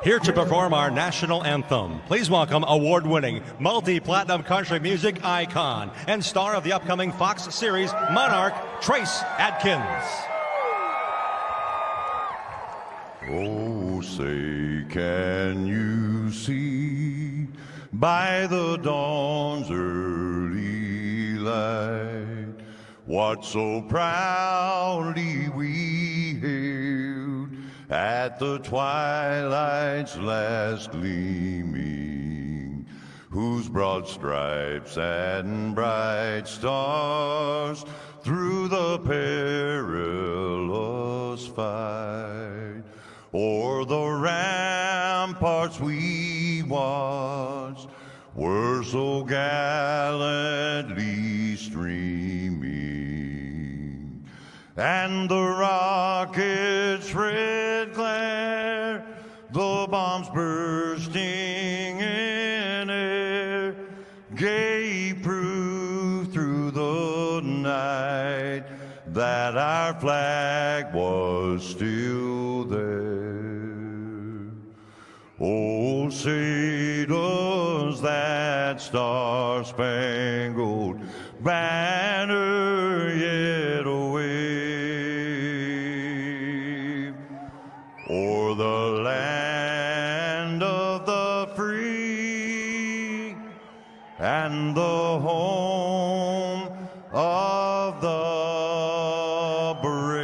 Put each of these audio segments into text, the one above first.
Here to perform our national anthem, please welcome award-winning, multi-platinum country music icon and star of the upcoming Fox series Monarch, Trace Adkins. Oh, say, can you see by the dawn's early light what so proudly we hailed at the twilight's last gleaming, whose broad stripes and bright stars through the perilous fight o'er the ramparts we watched were so gallantly streaming, and the rockets' red glare, the bombs bursting in air, gave proof through the night that our flag was still there. Oh, say does that star-spangled banner yet wave o'er the land of the free and the home of the brave.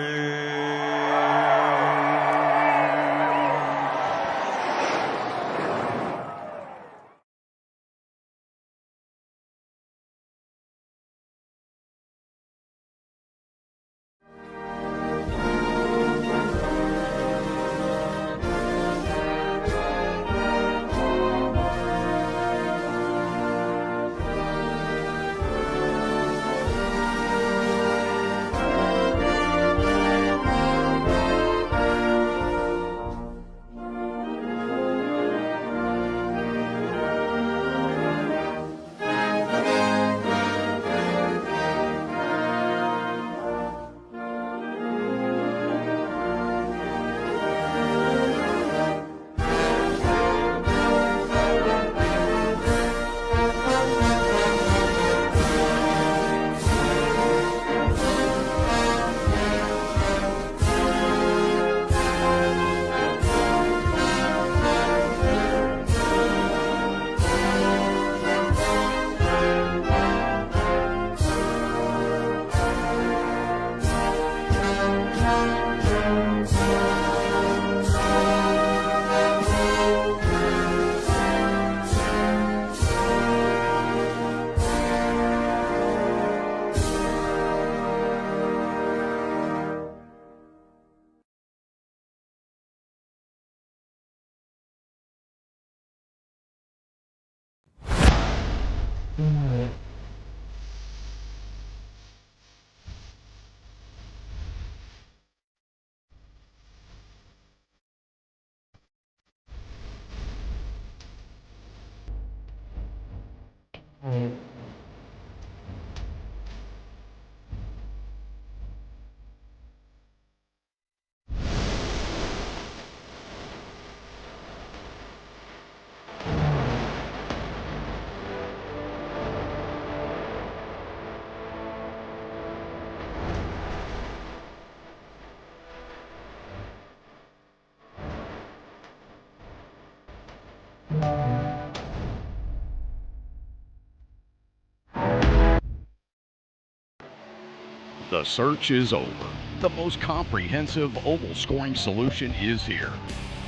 The search is over. The most comprehensive oval scoring solution is here.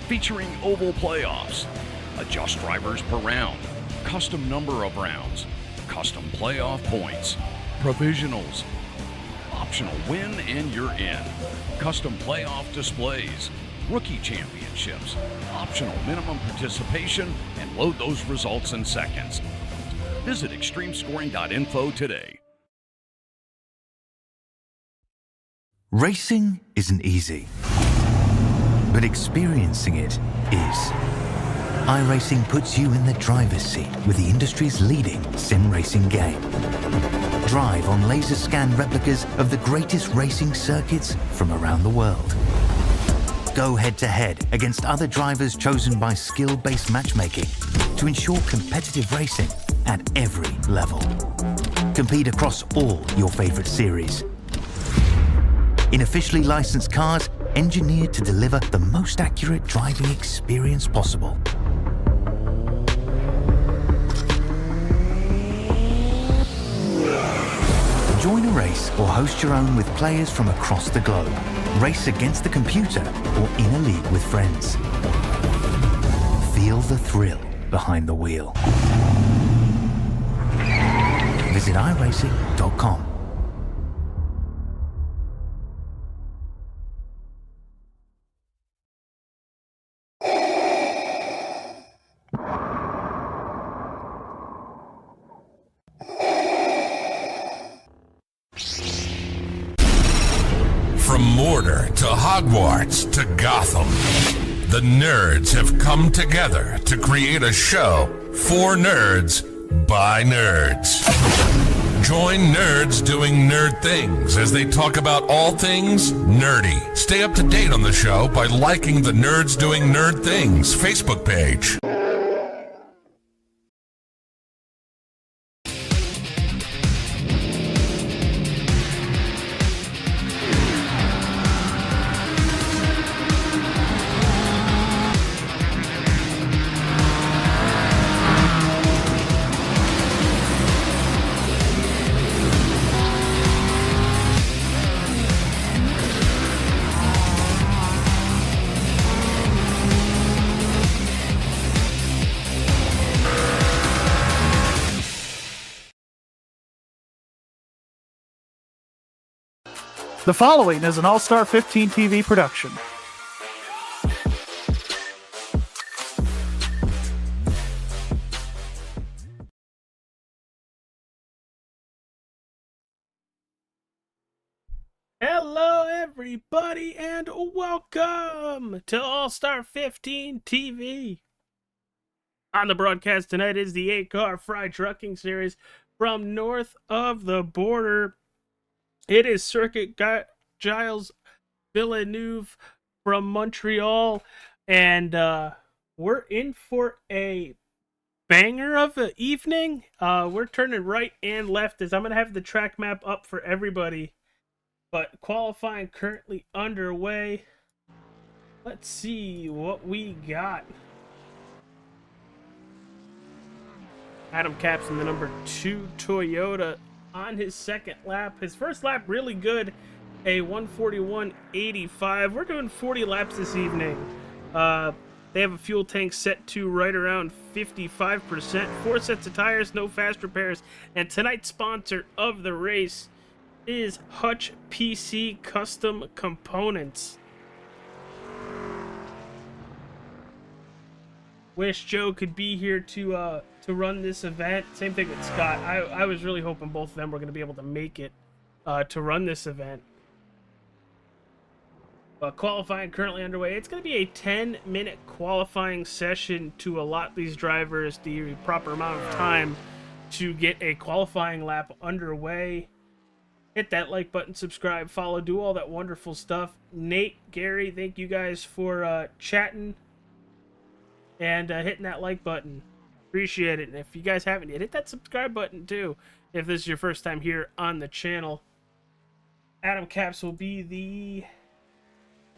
Featuring oval playoffs, adjust drivers per round, custom number of rounds, custom playoff points, provisionals, optional win and you're in, custom playoff displays, rookie championships, optional minimum participation, and load those results in seconds. Visit extremescoring.info today. Racing isn't easy, but experiencing it is. iRacing puts you in the driver's seat with the industry's leading sim racing game. Drive on laser scan replicas of the greatest racing circuits from around the world. Both go head-to-head against other drivers chosen by skill-based matchmaking to ensure competitive racing at every level. Compete across all your favorite series. In officially licensed cars, engineered to deliver the most accurate driving experience possible. Join a race or host your own with players from across the globe. Race against the computer or in a league with friends. Feel the thrill behind the wheel. Visit iRacing.com. From Mordor to Hogwarts to Gotham, the nerds have come together to create a show for nerds by nerds. Join nerds doing nerd things as they talk about all things nerdy. Stay up to date on the show by liking the Nerds Doing Nerd Things Facebook page. The following is an All-Star 15 TV production. Hello, everybody, and welcome to All-Star 15 TV. On the broadcast tonight is the ACAR Frey Truckin series from north of the border. It is Circuit Giles Villeneuve from Montreal, and we're in for a banger of an evening. We're turning right and left as I'm going to have the track map up for everybody, but qualifying currently underway. Let's see what we got. Adam Capps in the number 2 Toyota on his second lap. His first lap really good, a 141.85. We're doing 40 laps this evening. They have a fuel tank set to right around 55%. 4 sets of tires, no fast repairs. And tonight's sponsor of the race is Hutch PC Custom Components. Wish Joe could be here to run this event. Same thing with Scott. I was really hoping both of them were going to be able to make it to run this event. But qualifying currently underway. It's going to be a 10-minute qualifying session to allot these drivers the proper amount of time to get a qualifying lap underway. Hit that like button, subscribe, follow, do all that wonderful stuff. Nate, Gary, thank you guys for chatting and hitting that like button. Appreciate it. And if you guys haven't yet, hit that subscribe button too if this is your first time here on the channel. Adam Capps will be the...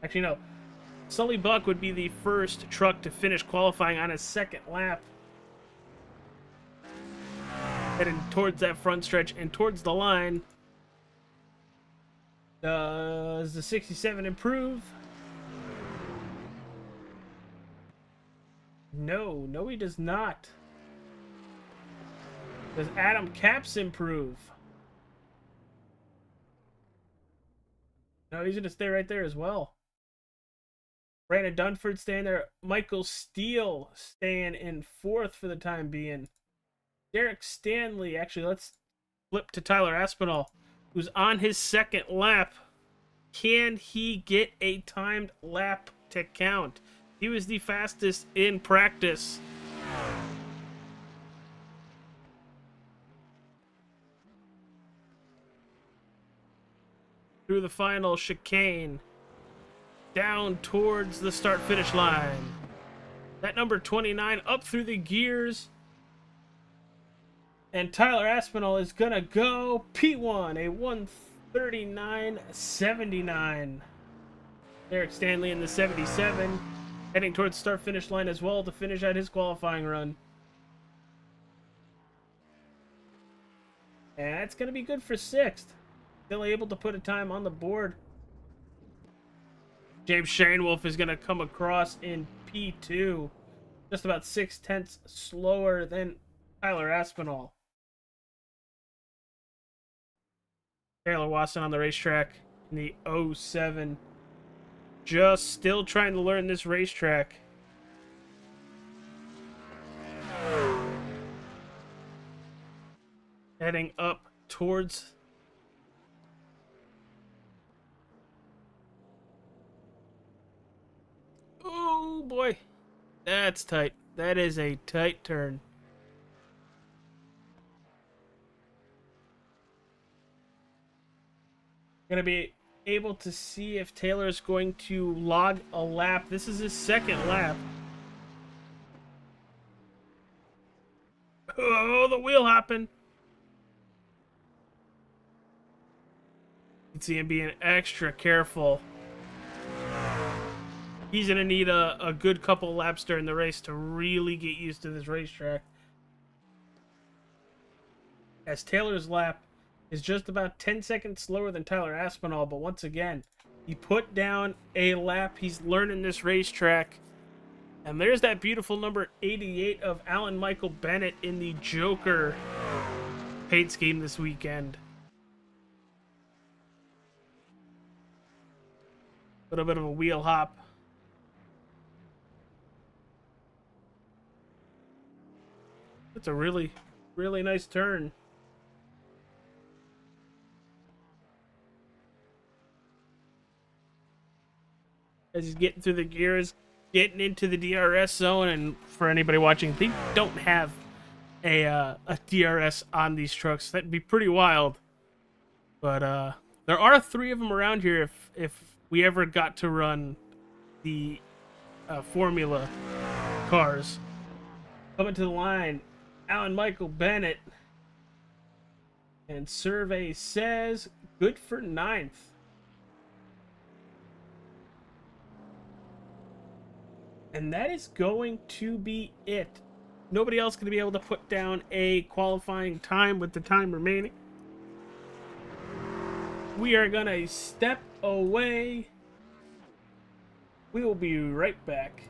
Actually, no. Sully Buck would be the first truck to finish qualifying on his second lap. Heading towards that front stretch and towards the line. Does the 67 improve? No, he does not. Does Adam Capps improve? No, he's going to stay right there as well. Brandon Dunford staying there. Michael Steele staying in 4th for the time being. Derek Stanley, actually, let's flip to Tyler Aspinall, who's on his second lap. Can he get a timed lap to count? He was the fastest in practice. Through the final chicane. down towards the start-finish line. That number 29 up through the gears. And Tyler Aspinall is going to go P1, a 1:39.79. Eric Stanley in the 77, heading towards the start-finish line as well to finish out his qualifying run. And that's going to be good for 6th. Still able to put a time on the board. James Shanewolf is going to come across in P2. Just about 6/10 slower than Tyler Aspinall. Taylor Watson on the racetrack in the 07. Just still trying to learn this racetrack. Heading up towards oh boy, that's tight. That is a tight turn. Gonna be able to see if Taylor is going to log a lap. This is his 2nd lap. Oh, the wheel hopping. You can see him being extra careful. He's going to need a good couple laps during the race to really get used to this racetrack. As Taylor's lap is just about 10 seconds slower than Tyler Aspinall, but once again, he put down a lap. He's learning this racetrack. And there's that beautiful number 88 of Alan Michael Bennett in the Joker paint scheme this weekend. A little bit of a wheel hop. That's a really, really nice turn. As he's getting through the gears, getting into the DRS zone, and for anybody watching, they don't have a DRS on these trucks. That'd be pretty wild. But there are 3 of them around here if we ever got to run the Formula cars. Coming to the line, Alan Michael Bennett. And survey says good for 9th. And that is going to be it. Nobody else going to be able to put down a qualifying time with the time remaining. We are going to step away. We will be right back.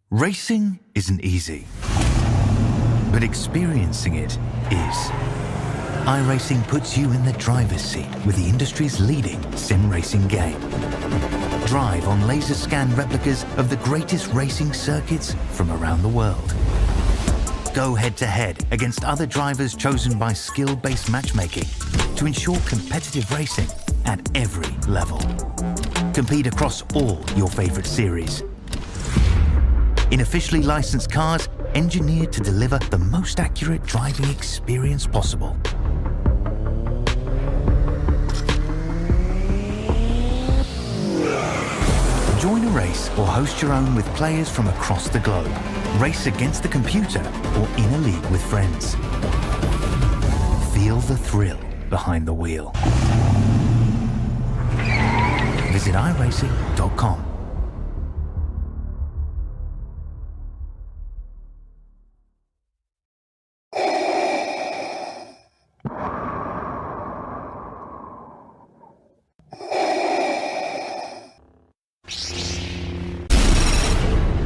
Racing isn't easy, but experiencing it is. iRacing puts you in the driver's seat with the industry's leading sim racing game. Drive on laser scan replicas of the greatest racing circuits from around the world. Go head to head against other drivers chosen by skill-based matchmaking to ensure competitive racing at every level. Compete across all your favorite series. In officially licensed cars, engineered to deliver the most accurate driving experience possible. Join a race or host your own with players from across the globe. Race against the computer or in a league with friends. Feel the thrill behind the wheel. Visit iRacing.com.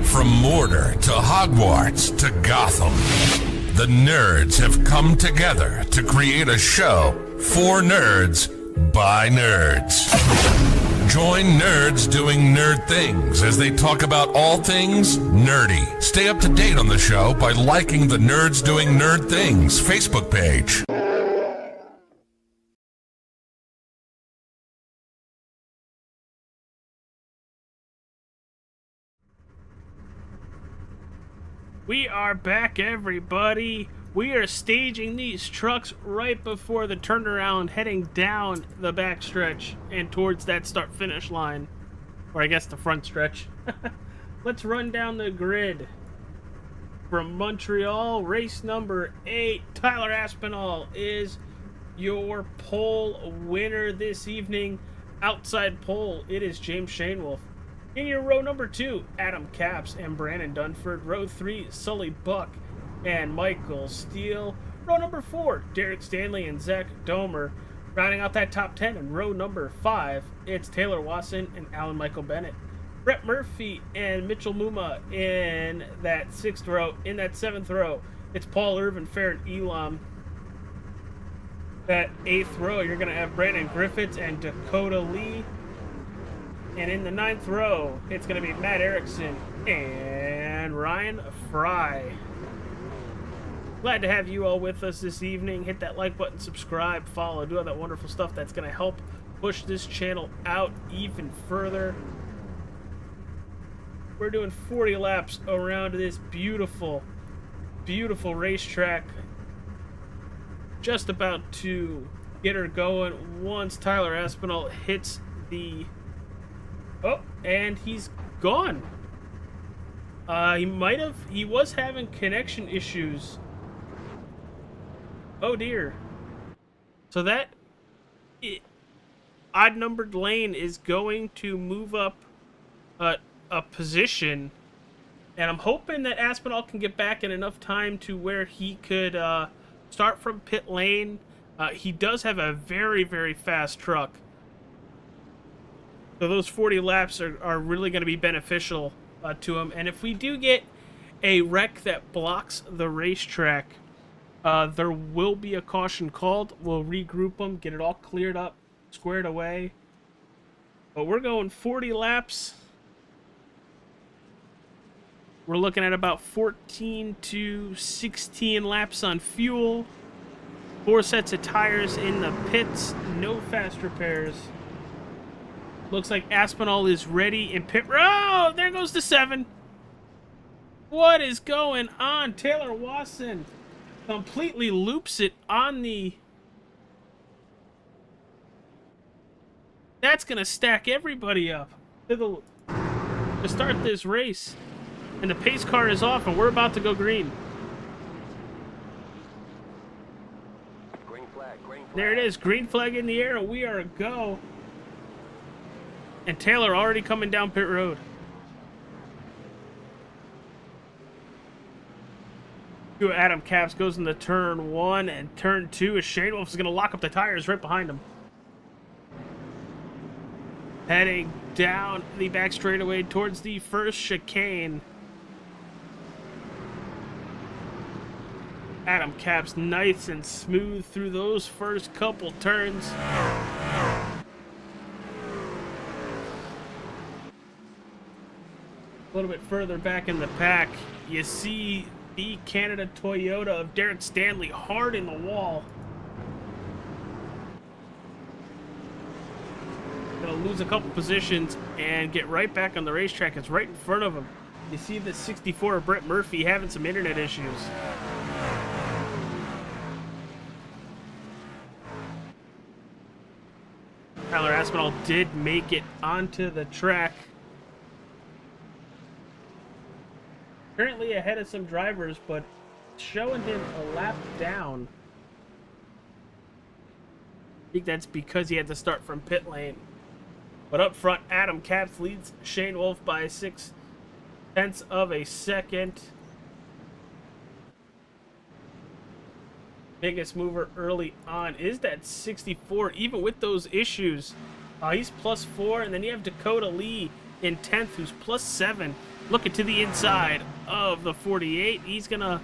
From Mortar to Hogwarts to Gotham, the nerds have come together to create a show for nerds by nerds. Join nerds doing nerd things as they talk about all things nerdy. Stay up to date on the show by liking the Nerds Doing Nerd Things Facebook page. We are back, everybody. We are staging these trucks right before the turnaround, heading down the backstretch and towards that start-finish line. Or I guess the front stretch. Let's run down the grid. From Montreal, race number 8, Tyler Aspinall is your pole winner this evening. Outside pole, it is James Shanewolf. In your row number 2, Adam Capps and Brandon Dunford. Row 3, Sully Buck and Michael Steele. Row number 4, Derek Stanley and Zach Domer. Rounding out that top 10 in row number 5, it's Taylor Wasson and Alan Michael Bennett. Brett Murphy and Mitchell Muma in that 6th row. In that 7th row, it's Paul Irvin, Farron Elam. That 8th row, you're going to have Brandon Griffiths and Dakota Lee. And in the 9th row, it's going to be Matt Erickson and Ryan Fry. Glad to have you all with us this evening. Hit that like button, subscribe, follow, do all that wonderful stuff that's going to help push this channel out even further. We're doing 40 laps around this beautiful, beautiful racetrack. Just about to get her going once Tyler Aspinall hits the... Oh, and he's gone. He was having connection issues. Oh dear. So that odd numbered lane is going to move up a position, and I'm hoping that Aspinall can get back in enough time to where he could start from pit lane. He does have a very, very fast truck. So those 40 laps are really going to be beneficial to him. And if we do get a wreck that blocks the racetrack, there will be a caution called. We'll regroup them, get it all cleared up, squared away. But we're going 40 laps. We're looking at about 14 to 16 laps on fuel. 4 sets of tires in the pits. No fast repairs. Looks like Aspinall is ready in pit. Oh, there goes the 7. What is going on? Taylor Wasson completely loops it on the... That's going to stack everybody up to start this race. And the pace car is off, and we're about to go green. Green flag, green flag. There it is. Green flag in the air, and we are a go. And Taylor already coming down pit road. Adam Capps goes into turn 1 and turn 2 as Shanewolf is going to lock up the tires right behind him. Heading down the back straightaway towards the first chicane. Adam Capps nice and smooth through those first couple turns. A little bit further back in the pack, you see the Canada Toyota of Derek Stanley hard in the wall. Gonna lose a couple positions and get right back on the racetrack. It's right in front of him. You see the 64 of Brett Murphy having some internet issues. Tyler Aspinall did make it onto the track. Currently ahead of some drivers, but showing him a lap down. I think that's because he had to start from pit lane. But up front, Adam Capps leads Shanewolf by 0.6 of a second. Biggest mover early on is that 64, even with those issues. He's +4, and then you have Dakota Lee in 10th, who's +7. Looking to the inside of the 48. He's going to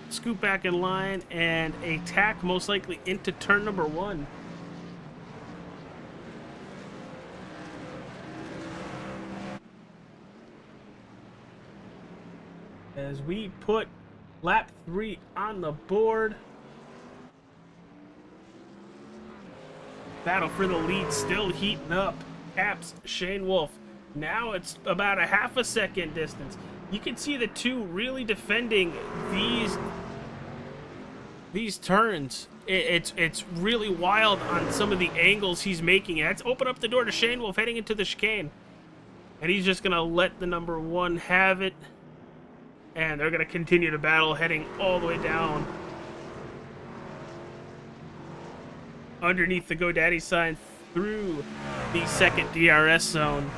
scoot back in line and attack most likely into turn number 1. As we put lap 3 on the board. Battle for the lead still heating up. Capps, Shanewolf. Now it's about a half a second distance. You can see the two really defending these these turns, it's really wild on some of the angles he's making. That's open up the door to Shane Wolf heading into the chicane. And he's just going to let the number 1 have it. And they're going to continue to battle heading all the way down. Underneath the GoDaddy sign through the second DRS zone.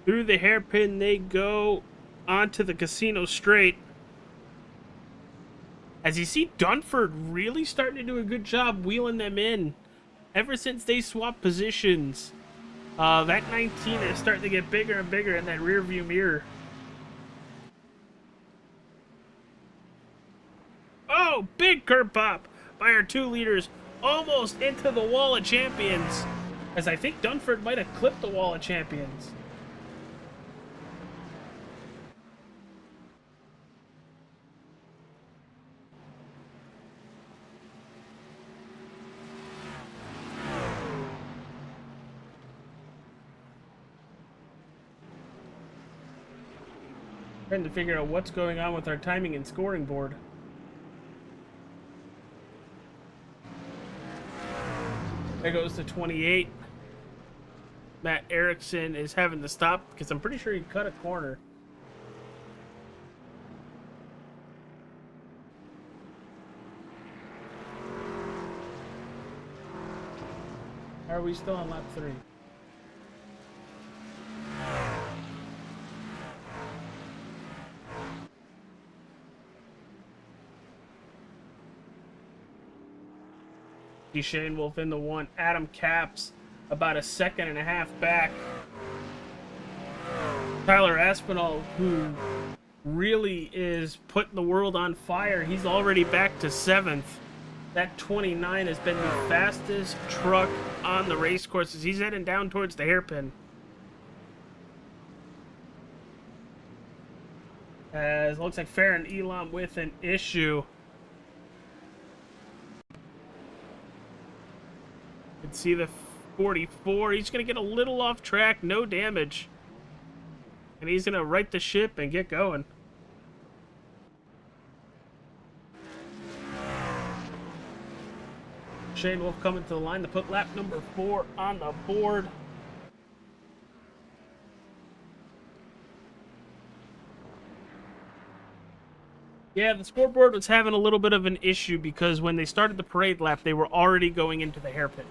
Through the hairpin they go onto the casino straight. As you see, Dunford really starting to do a good job wheeling them in. Ever since they swapped positions, that 19 is starting to get bigger and bigger in that rear view mirror. Oh, big curb pop by our 2 leaders, almost into the wall of champions. As I think Dunford might have clipped the wall of champions. Trying to figure out what's going on with our timing and scoring board. There goes to 28. Matt Erickson is having to stop because I'm pretty sure he cut a corner. Are we still on lap 3? Shane Wolf in the 1. Adam Capps about 1.5 seconds back. Tyler Aspinall, who really is putting the world on fire, he's already back to 7th. That 29 has been the fastest truck on the race courses. He's heading down towards the hairpin. As it looks like Farron Elam with an issue. You can see the 44. He's going to get a little off track, no damage. And he's going to right the ship and get going. Shane Wolf coming to the line to put lap number 4 on the board. Yeah, the scoreboard was having a little bit of an issue because when they started the parade lap, they were already going into the hairpin.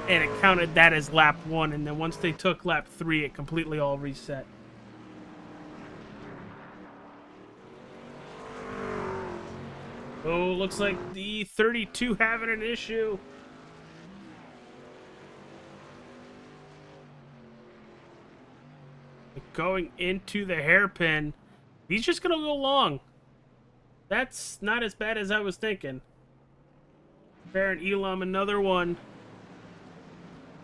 And it counted that as lap 1, and then once they took lap 3, it completely all reset. Oh, looks like the 32 having an issue. Going into the hairpin. He's just going to go long. That's not as bad as I was thinking. Baron Elam, another one.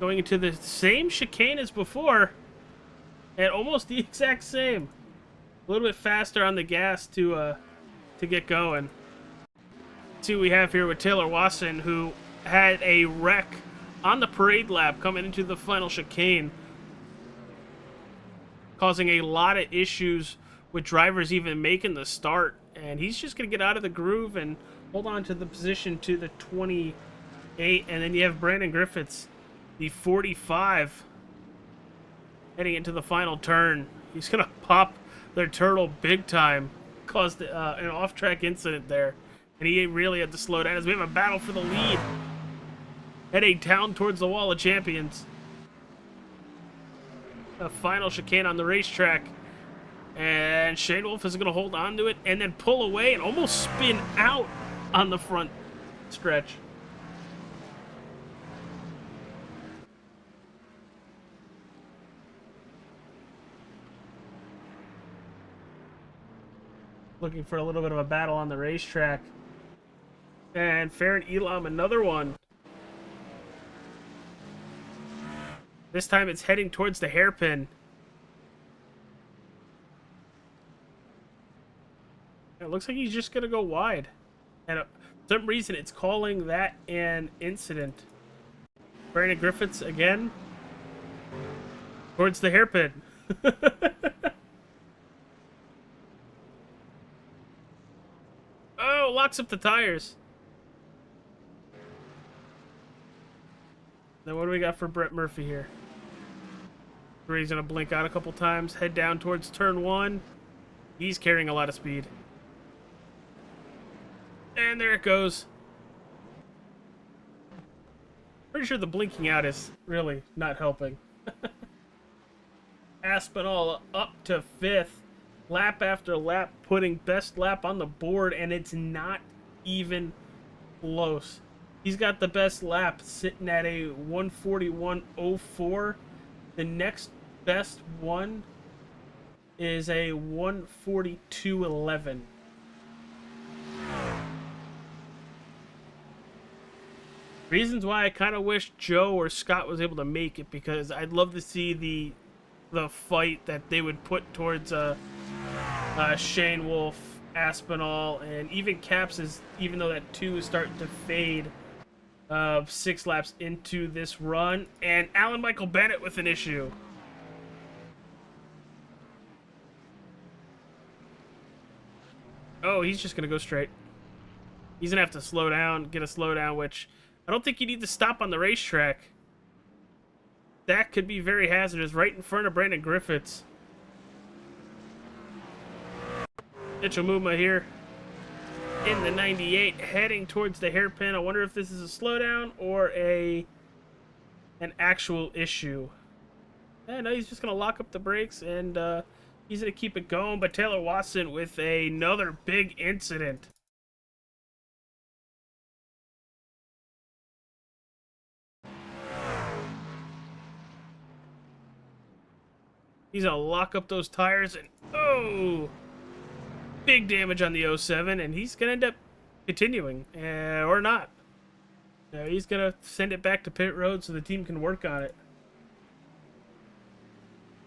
Going into the same chicane as before. And almost the exact same. A little bit faster on the gas to get going. Let's see what we have here with Taylor Wasson, who had a wreck on the parade lap coming into the final chicane. Causing a lot of issues with drivers even making the start. And he's just going to get out of the groove and hold on to the position to the 28. And then you have Brandon Griffiths, the 45, heading into the final turn. He's going to pop their turtle big time. Caused an off-track incident there. And he really had to slow down as we have a battle for the lead. Heading down towards the wall of champions. A final chicane on the racetrack. And Shane Wolf is going to hold on to it and then pull away and almost spin out on the front stretch. Looking for a little bit of a battle on the racetrack. And Farron Elam, another one. This time it's heading towards the hairpin. It looks like he's just going to go wide. And for some reason, it's calling that an incident. Brandon Griffiths again. Towards the hairpin. Oh, locks up the tires. Then what do we got for Brett Murphy here? He's going to blink out a couple times. Head down towards turn 1. He's carrying a lot of speed. And there it goes. Pretty sure the blinking out is really not helping. Aspinall up to 5th. Lap after lap, putting best lap on the board, and it's not even close. He's got the best lap sitting at a 141.04. The next best one is a 142.11. Reasons why I kind of wish Joe or Scott was able to make it, because I'd love to see the fight that they would put towards Shane Wolf, Aspinall, and even Caps, is, even though that 2 is starting to fade 6 laps into this run. And Alan Michael Bennett with an issue. Oh, he's just going to go straight. He's going to have to slow down, get a slowdown, which I don't think you need to stop on the racetrack. That could be very hazardous right in front of Brandon Griffiths. Mitchell Muma here in the 98, heading towards the hairpin. I wonder if this is a slowdown or an actual issue. No, he's just going to lock up the brakes, and he's going to keep it going. But Taylor Watson with another big incident. He's going to lock up those tires, and oh! Big damage on the 07, and he's going to end up continuing, or not. No, he's going to send it back to pit road so the team can work on it.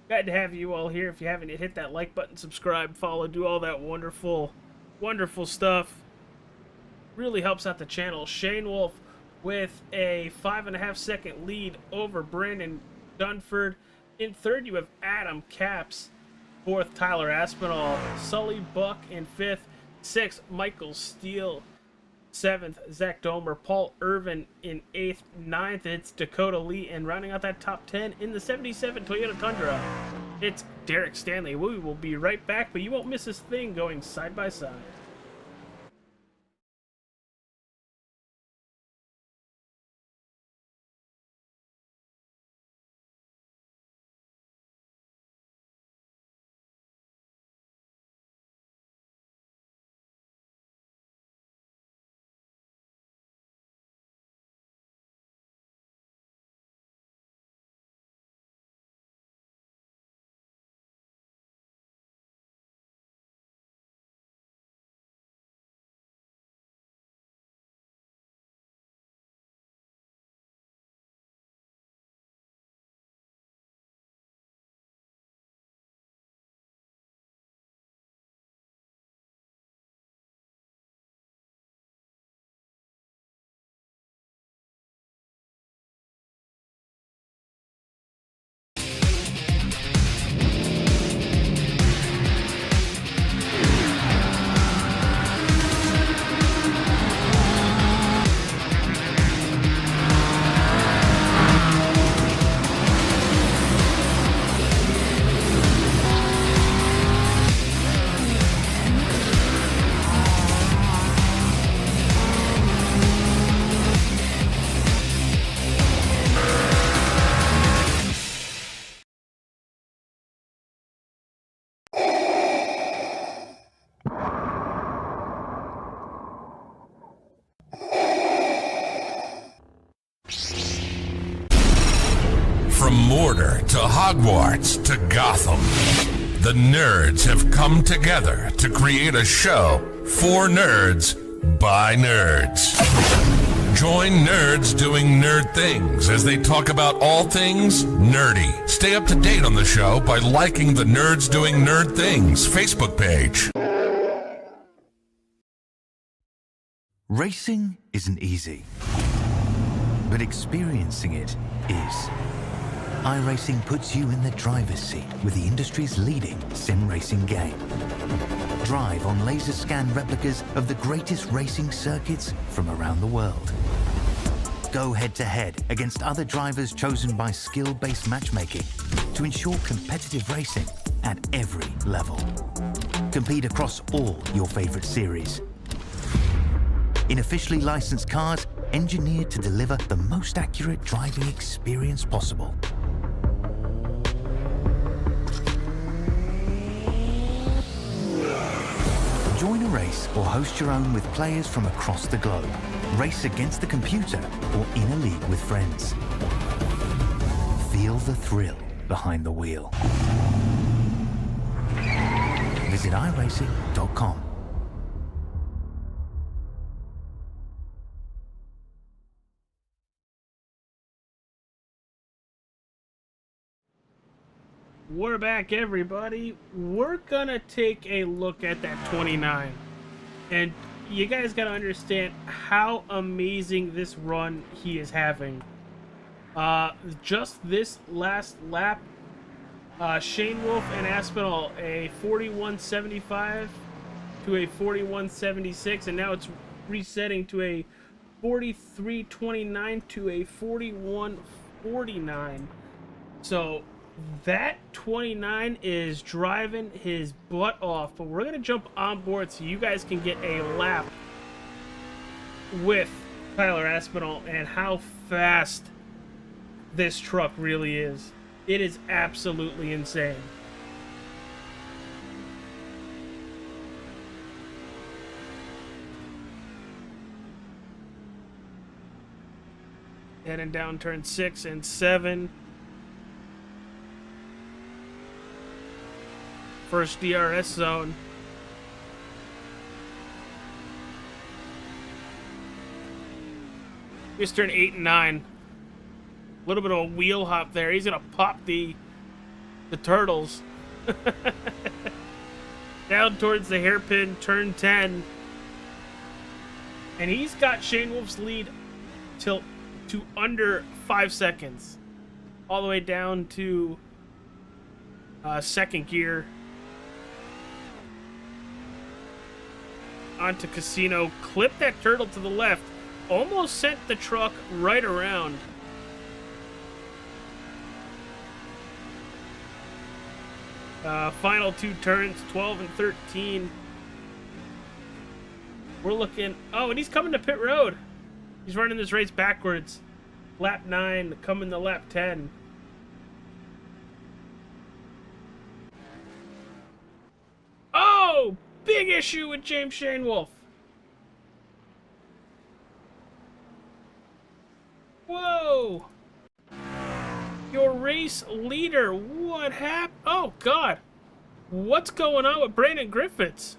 Glad to have you all here. If you haven't, hit that like button, subscribe, follow, do all that wonderful, wonderful stuff. Really helps out the channel. Shane Wolf with a 5.5-second lead over Brandon Dunford. In third, you have Adam Caps. 4th, Tyler Aspinall. Sully Buck in 5th. 6th, Michael Steele. 7th, Zach Domer. Paul Irvin in 8th. 9th, it's Dakota Lee. And rounding out that top 10 in the 77 Toyota Tundra, it's Derek Stanley. We will be right back, but you won't miss this thing going side by side. From Mordor to Hogwarts to Gotham, the nerds have come together to create a show for nerds by nerds. Join nerds doing nerd things as they talk about all things nerdy. Stay up to date on the show by liking the Nerds Doing Nerd Things Facebook page. Racing isn't easy, but experiencing it is. iRacing puts you in the driver's seat with the industry's leading sim racing game. Drive on laser scan replicas of the greatest racing circuits from around the world. Go head-to-head against other drivers chosen by skill-based matchmaking to ensure competitive racing at every level. Compete across all your favorite series. In officially licensed cars, engineered to deliver the most accurate driving experience possible. Join a race or host your own with players from across the globe. Race against the computer or in a league with friends. Feel the thrill behind the wheel. Visit iRacing.com. We're back, everybody. We're gonna take a look at that 29. And you guys gotta understand how amazing this run he is having. Just this last lap, Shane Wolf and Aspinall, a 41.75 to a 41.76, and now it's resetting to a 43.29 to a 41.49. So that 29 is driving his butt off, but we're gonna jump on board so you guys can get a lap with Tyler Aspinall and how fast this truck really is. It is absolutely insane. Heading down turn 6 and 7. First DRS zone. Here's turn 8 and 9. A little bit of a wheel hop there. He's gonna pop the turtles. Down towards the hairpin, turn 10. And he's got Shane Wolf's lead to under 5 seconds. All the way down to second gear. Onto Casino, clipped that turtle to the left, almost sent the truck right around. Final 2 turns, 12 and 13. We're looking, oh, and he's coming to pit road. He's running this race backwards. Lap 9, coming to lap 10. Oh! Big issue with James Shane Wolf. Whoa! Your race leader, what happened? Oh, God. What's going on with Brandon Griffiths?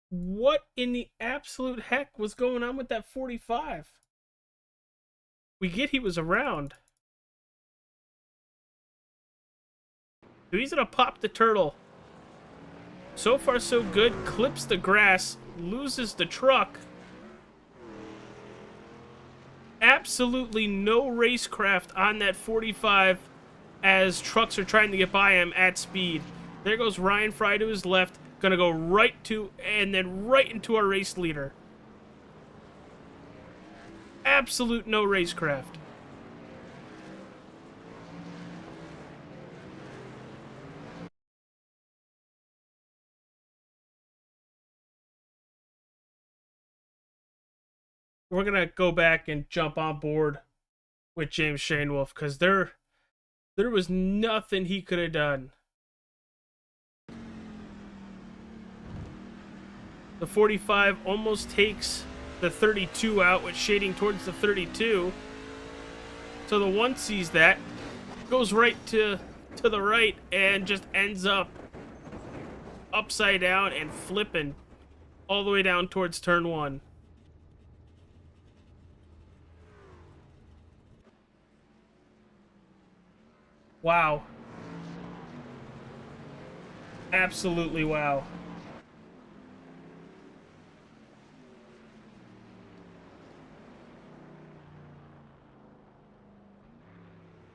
What in the absolute heck was going on with that 45? We get he was around. So he's gonna pop the turtle. So far so good. Clips the grass. Loses the truck. Absolutely no racecraft on that 45 as trucks are trying to get by him at speed. There goes Ryan Fry to his left. Gonna go right to, and then right into our race leader. Absolute no racecraft. We're gonna go back and jump on board with James Shane Wolf because there was nothing he could have done. The 45 almost takes the 32 out with shading towards the 32. So the one sees that, goes right to the right, and just ends up upside down and flipping all the way down towards turn 1. Wow. Absolutely wow.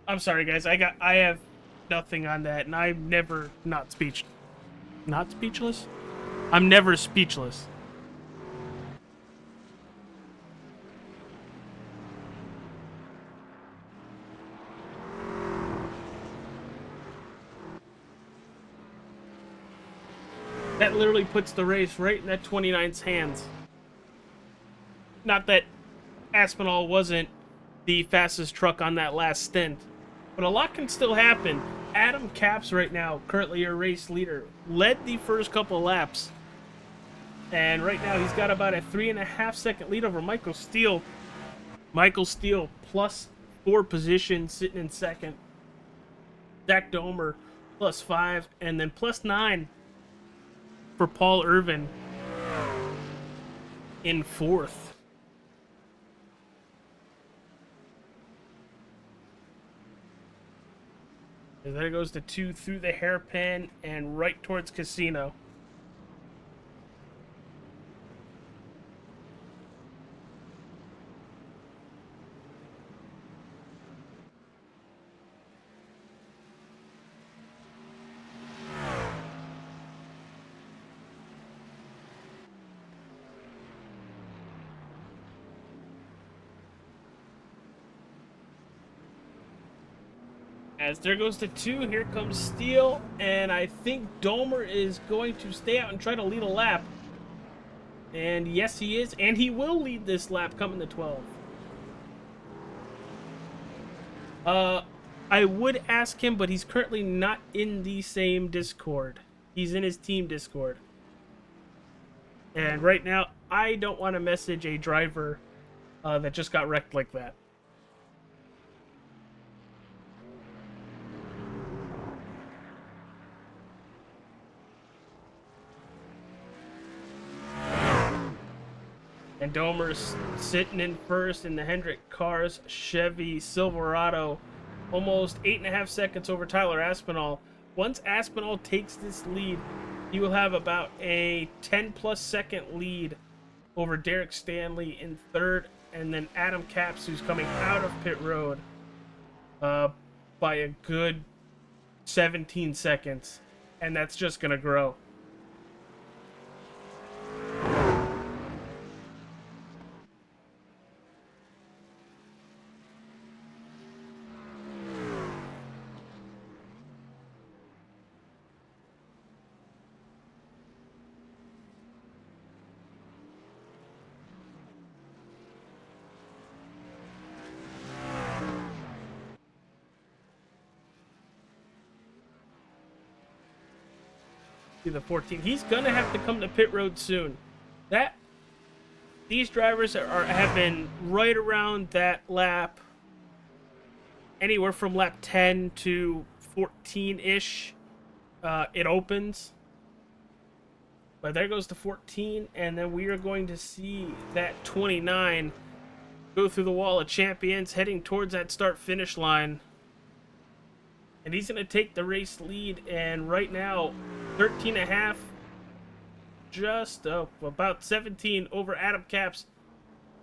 I'm sorry, guys. I have nothing on that, and I'm never not speechless? I'm never speechless. That literally puts the race right in that 29's hands. Not that Aspinall wasn't the fastest truck on that last stint, but a lot can still happen. Adam Capps right now, currently your race leader, led the first couple laps. And right now he's got about a 3.5 second lead over Michael Steele. Michael Steele plus 4 positions sitting in second. Zach Domer plus 5, and then plus 9 for Paul Irvin in 4th. And there goes the 2 through the hairpin and right towards Casino. As there goes the 2, here comes Steele, and I think Domer is going to stay out and try to lead a lap. And yes, he is, and he will lead this lap coming to 12. I would ask him, but he's currently not in the same Discord. He's in his team Discord. And right now, I don't want to message a driver that just got wrecked like that. And Domer's sitting in first in the Hendrick Cars Chevy Silverado, almost 8.5 seconds over Tyler Aspinall. Once Aspinall takes this lead, he will have about a 10-plus second lead over Derek Stanley in third, and then Adam Capps, who's coming out of pit road by a good 17 seconds, and that's just going to grow. The 14. He's gonna have to come to pit road soon. These drivers have been right around that lap, anywhere from lap 10 to 14-ish. It opens, but there goes the 14, and then we are going to see that 29 go through the wall of champions, heading towards that start-finish line. And he's going to take the race lead, and right now, 13.5, just about 17 over Adam Capps,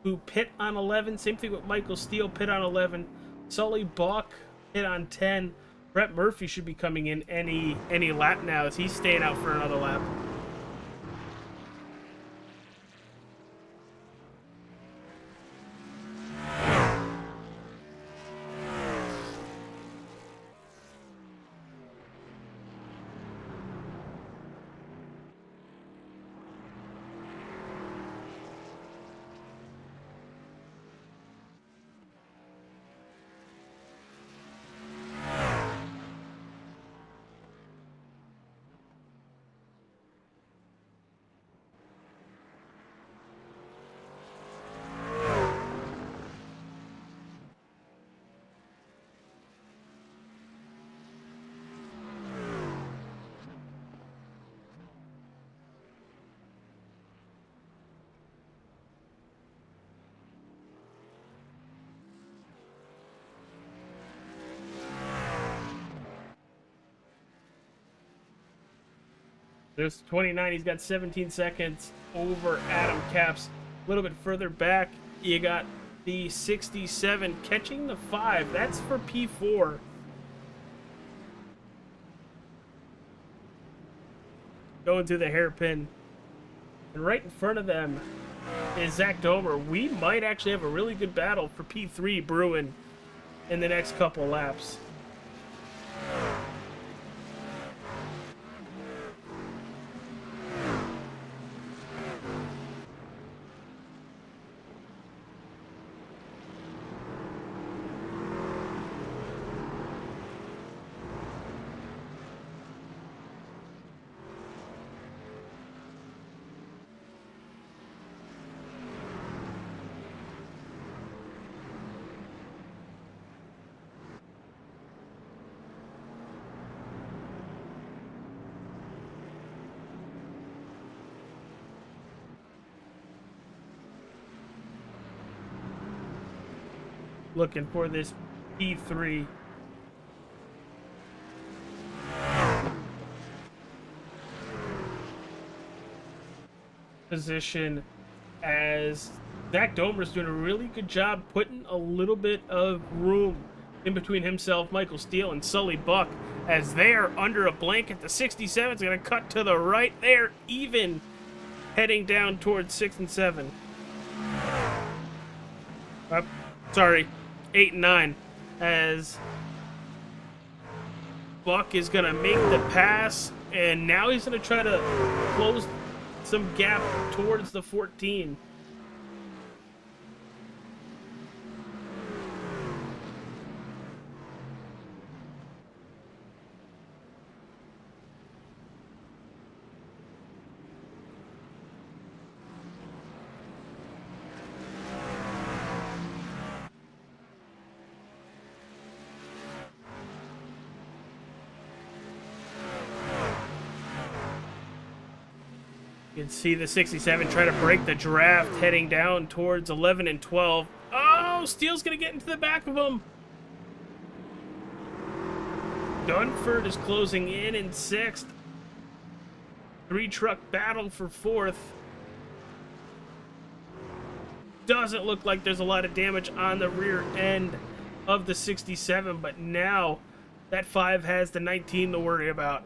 who pit on 11. Same thing with Michael Steele, pit on 11. Sully Bach pit on 10. Brett Murphy should be coming in any lap now, as he's staying out for another lap. There's 29. He's got 17 seconds over Adam Capps. A little bit further back, you got the 67 catching the 5. That's for P4. Going through the hairpin. And right in front of them is Zach Domer. We might actually have a really good battle for P3 brewing in the next couple laps. Looking for this P3. Position, as Zach Domer's doing a really good job putting a little bit of room in between himself, Michael Steele, and Sully Buck, as they are under a blanket. The 67's going to cut to the right. They're even heading down towards 6 and 7. Sorry, 8 and 9, as Buck is going to make the pass, and now he's going to try to close some gap towards the 14. You can see the 67 try to break the draft, heading down towards 11 and 12. Oh, Steele's going to get into the back of him. Dunford is closing in 6th. 3-truck battle for 4th. Doesn't look like there's a lot of damage on the rear end of the 67, but now that 5 has the 19 to worry about.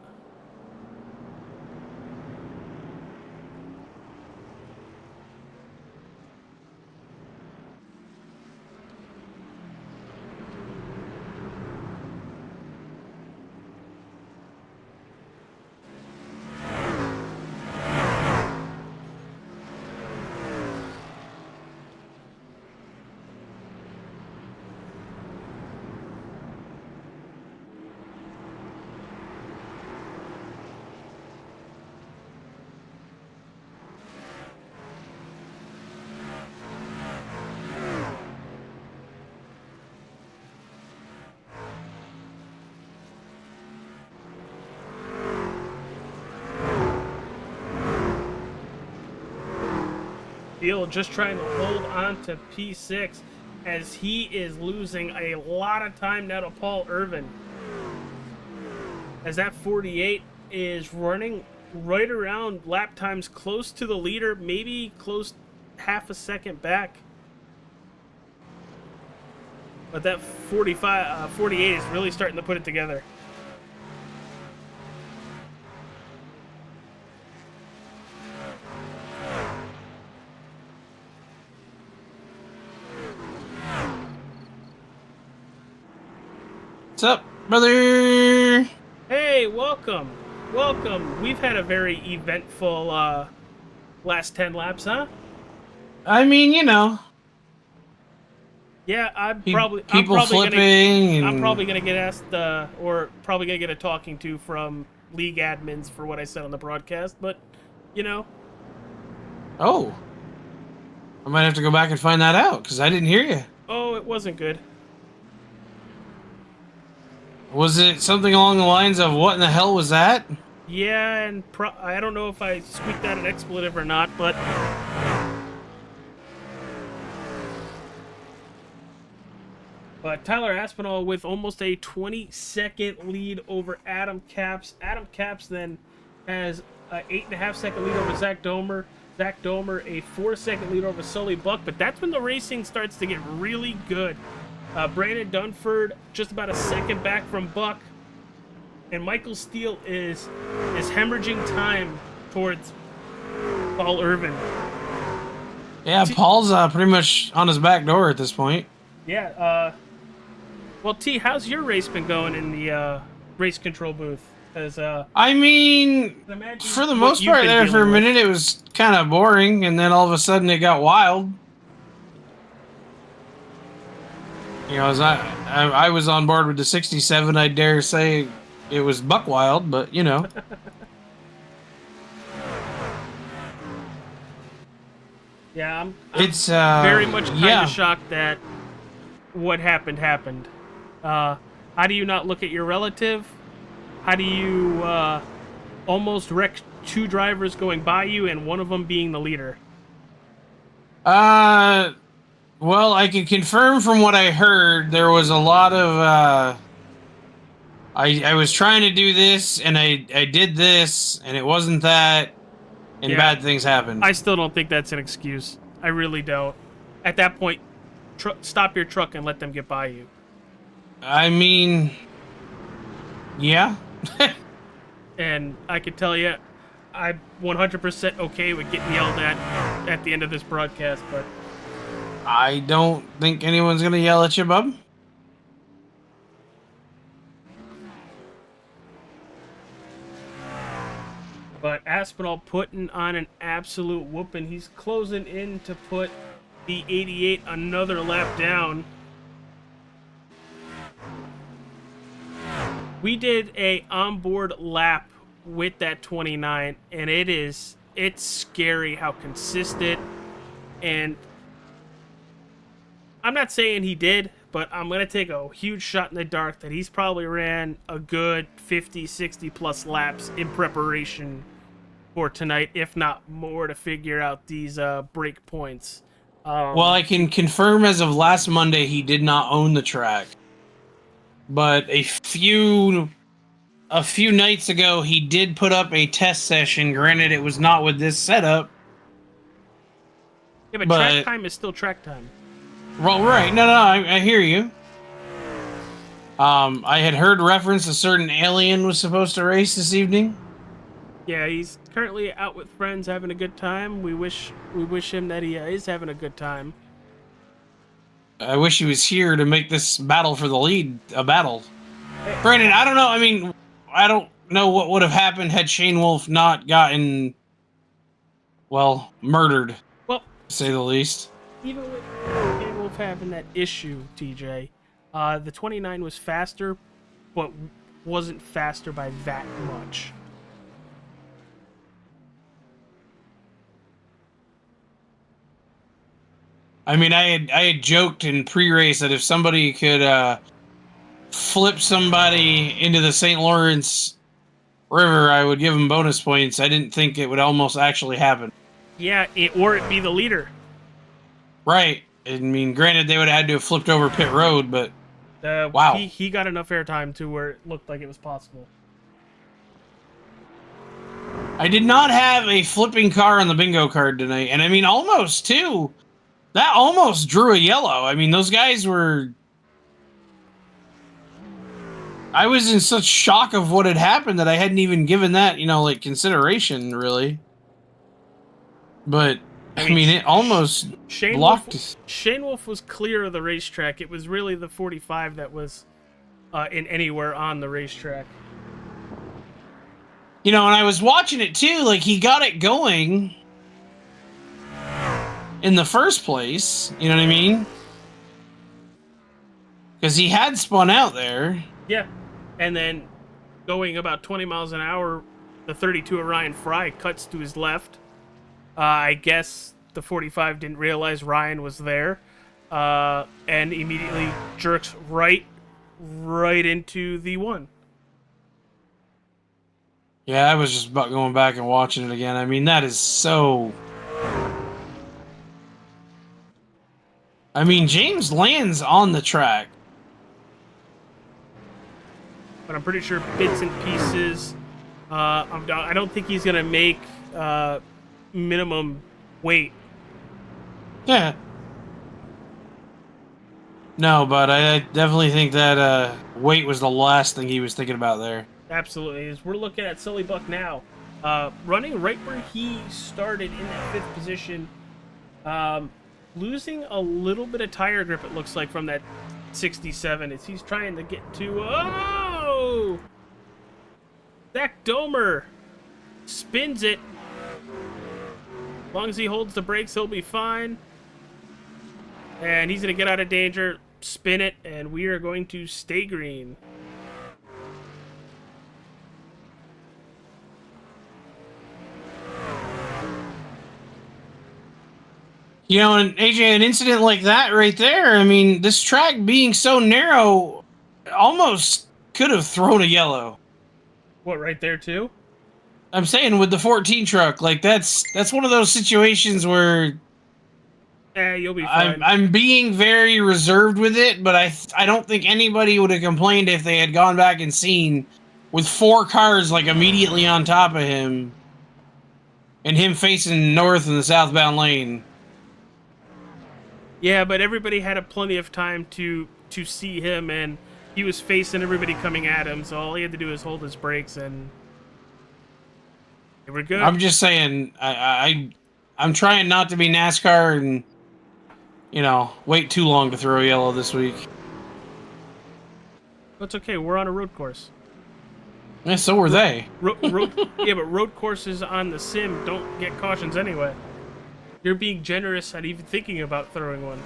Steele just trying to hold on to P6 as he is losing a lot of time now to Paul Irvin. As that 48 is running right around lap times close to the leader, maybe close half a second back. But that 48 is really starting to put it together. What's up, brother? Hey, welcome. Welcome. We've had a very eventful last 10 laps, huh? I mean, you know. Yeah, I'm People probably flipping. I'm probably gonna get asked, or probably gonna get a talking to from league admins for what I said on the broadcast. But, you know. Oh. I might have to go back and find that out, because I didn't hear you. Oh, it wasn't good. Was it something along the lines of, what in the hell was that? Yeah, and I don't know if I squeaked out an expletive or not, but... But Tyler Aspinall with almost a 20-second lead over Adam Capps. Adam Capps then has 8.5 second lead over Zach Domer. Zach Domer a 4-second lead over Sully Buck, but that's when the racing starts to get really good. Brandon Dunford just about a second back from Buck, and Michael Steele is hemorrhaging time towards Paul Irvin. Yeah, Paul's pretty much on his back door at this point. Yeah. Well, T, how's your race been going in the race control booth? I mean, for the most part there for a minute it was kind of boring, and then all of a sudden it got wild. You know, as I was on board with the 67, I dare say it was buck wild, but you know. Yeah, I'm it's very much kind of shocked that what happened. How do you not look at your relative? How do you almost wreck 2 drivers going by you and one of them being the leader? Well, I can confirm from what I heard, there was a lot of I was trying to do this and I did this and it wasn't that, and bad things happened. I still don't think that's an excuse. I really don't. At that point, stop your truck and let them get by you. I mean, yeah. And I can tell you, I'm 100% okay with getting yelled at the end of this broadcast, but I don't think anyone's gonna yell at you, bub. But Aspinall putting on an absolute whooping. He's closing in to put the 88 another lap down. We did a onboard lap with that 29, and it's scary how consistent, and I'm not saying he did, but I'm going to take a huge shot in the dark that he's probably ran a good 50, 60 plus laps in preparation for tonight, if not more, to figure out these break points. Well, I can confirm as of last Monday he did not own the track. But a few nights ago, he did put up a test session. Granted, it was not with this setup. Yeah, but track time is still track time. Well, right. No, I hear you. I had heard reference a certain alien was supposed to race this evening. Yeah, he's currently out with friends having a good time. We wish him that he is having a good time. I wish he was here to make this battle for the lead a battle. Brandon, I don't know. I mean, I don't know what would have happened had Shane Wolf not gotten, well, murdered, well, to say the least. Even with Shane Wolf having that issue, TJ, the 29 was faster, but wasn't faster by that much. I mean, I had joked in pre-race that if somebody could flip somebody into the St. Lawrence River, I would give them bonus points. I didn't think it would almost actually happen. Yeah, or it'd be the leader. Right. I mean, granted, they would have had to have flipped over pit road, but wow. He got enough airtime to where it looked like it was possible. I did not have a flipping car on the bingo card tonight, and I mean, almost, too. That almost drew a yellow. I mean, those guys were... I was in such shock of what had happened that I hadn't even given that, like, consideration, really. But, I mean it almost blocked... Shane Wolf was clear of the racetrack. It was really the 45 that was in anywhere on the racetrack. And I was watching it, too. Like, he got it going... in the first place, you know what I mean? Because he had spun out there. Yeah, and then going about 20 miles an hour, the 32 of Ryan Fry cuts to his left. I guess the 45 didn't realize Ryan was there, and immediately jerks right into the one. Yeah, I was just about going back and watching it again. I mean, that is so... I mean, James lands on the track. But I'm pretty sure bits and pieces I don't think he's gonna make minimum weight. Yeah. No, but I definitely think that weight was the last thing he was thinking about there. Absolutely. As we're looking at Sully Buck now, running right where he started in that 5th position, losing a little bit of tire grip, it looks like, from that 67 as he's trying to get to... Oh! Zach Domer spins it. As long as he holds the brakes, he'll be fine. And he's going to get out of danger, spin it, and we are going to stay green. You know, and AJ, an incident like that right there, I mean, this track being so narrow almost could have thrown a yellow. What, right there too? I'm saying with the 14 truck, like that's one of those situations where you'll be fine. I'm being very reserved with it, but I don't think anybody would have complained if they had gone back and seen with 4 cars like immediately on top of him and him facing north in the southbound lane. Yeah, but everybody had plenty of time to see him, and he was facing everybody coming at him, so all he had to do was hold his brakes, and they were good. I'm just saying, I'm trying not to be NASCAR and, you know, wait too long to throw a yellow this week. That's okay, we're on a road course. Yeah, so were they. Yeah, but road courses on the sim don't get cautions anyway. You're being generous at even thinking about throwing one.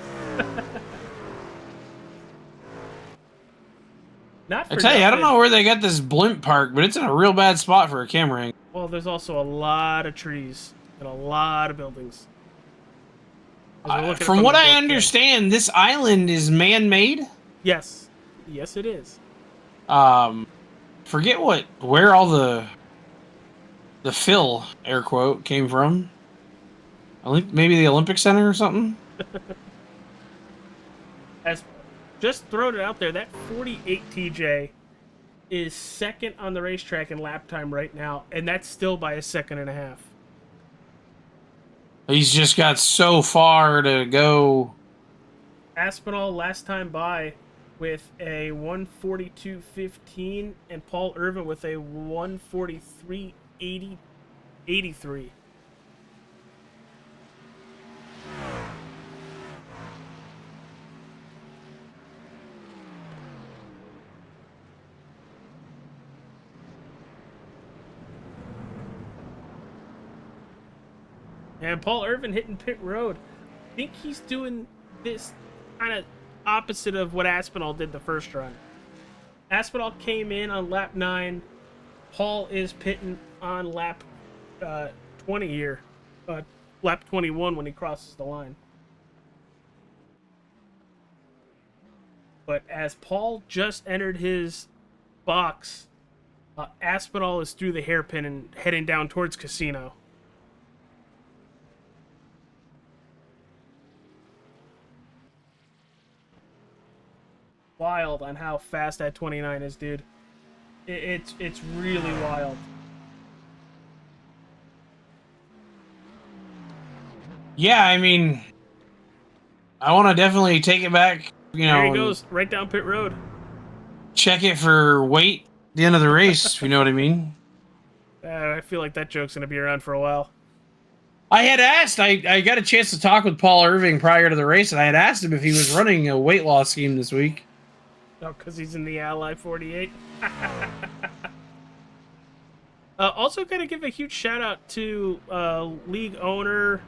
Not for I tell you, I don't nothing. know where they got this blimp park, but it's in a real bad spot for a camera angle. Well, there's also a lot of trees and a lot of buildings. From what I understand, this island is man-made. Yes. Yes, it is. Forget where all the fill, air quote, came from. I think maybe the Olympic Center or something. As just throwing it out there, that 48 TJ is second on the racetrack in lap time right now, and that's still by 1.5 seconds. He's just got so far to go. Aspinall last time by with a 142.15, and Paul Irvin with a 143.83. And Paul Irvin hitting pit road. I think he's doing this kind of opposite of what Aspinall did the first run. Aspinall came in on lap 9. Paul is pitting on lap 20 here. Lap 21 when he crosses the line. But as Paul just entered his box, Aspinall is through the hairpin and heading down towards Casino. Wild on how fast that 29 is, dude. It's really wild. Yeah, I mean, I want to definitely take it back. You know, there he goes, right down pit road. Check it for weight at the end of the race. You know what I mean? I feel like that joke's gonna be around for a while. I had asked. I got a chance to talk with Paul Irving prior to the race, and I had asked him if he was running a weight loss scheme this week. Oh, because he's in the Ally 48. Also, got to give a huge shout out to league owner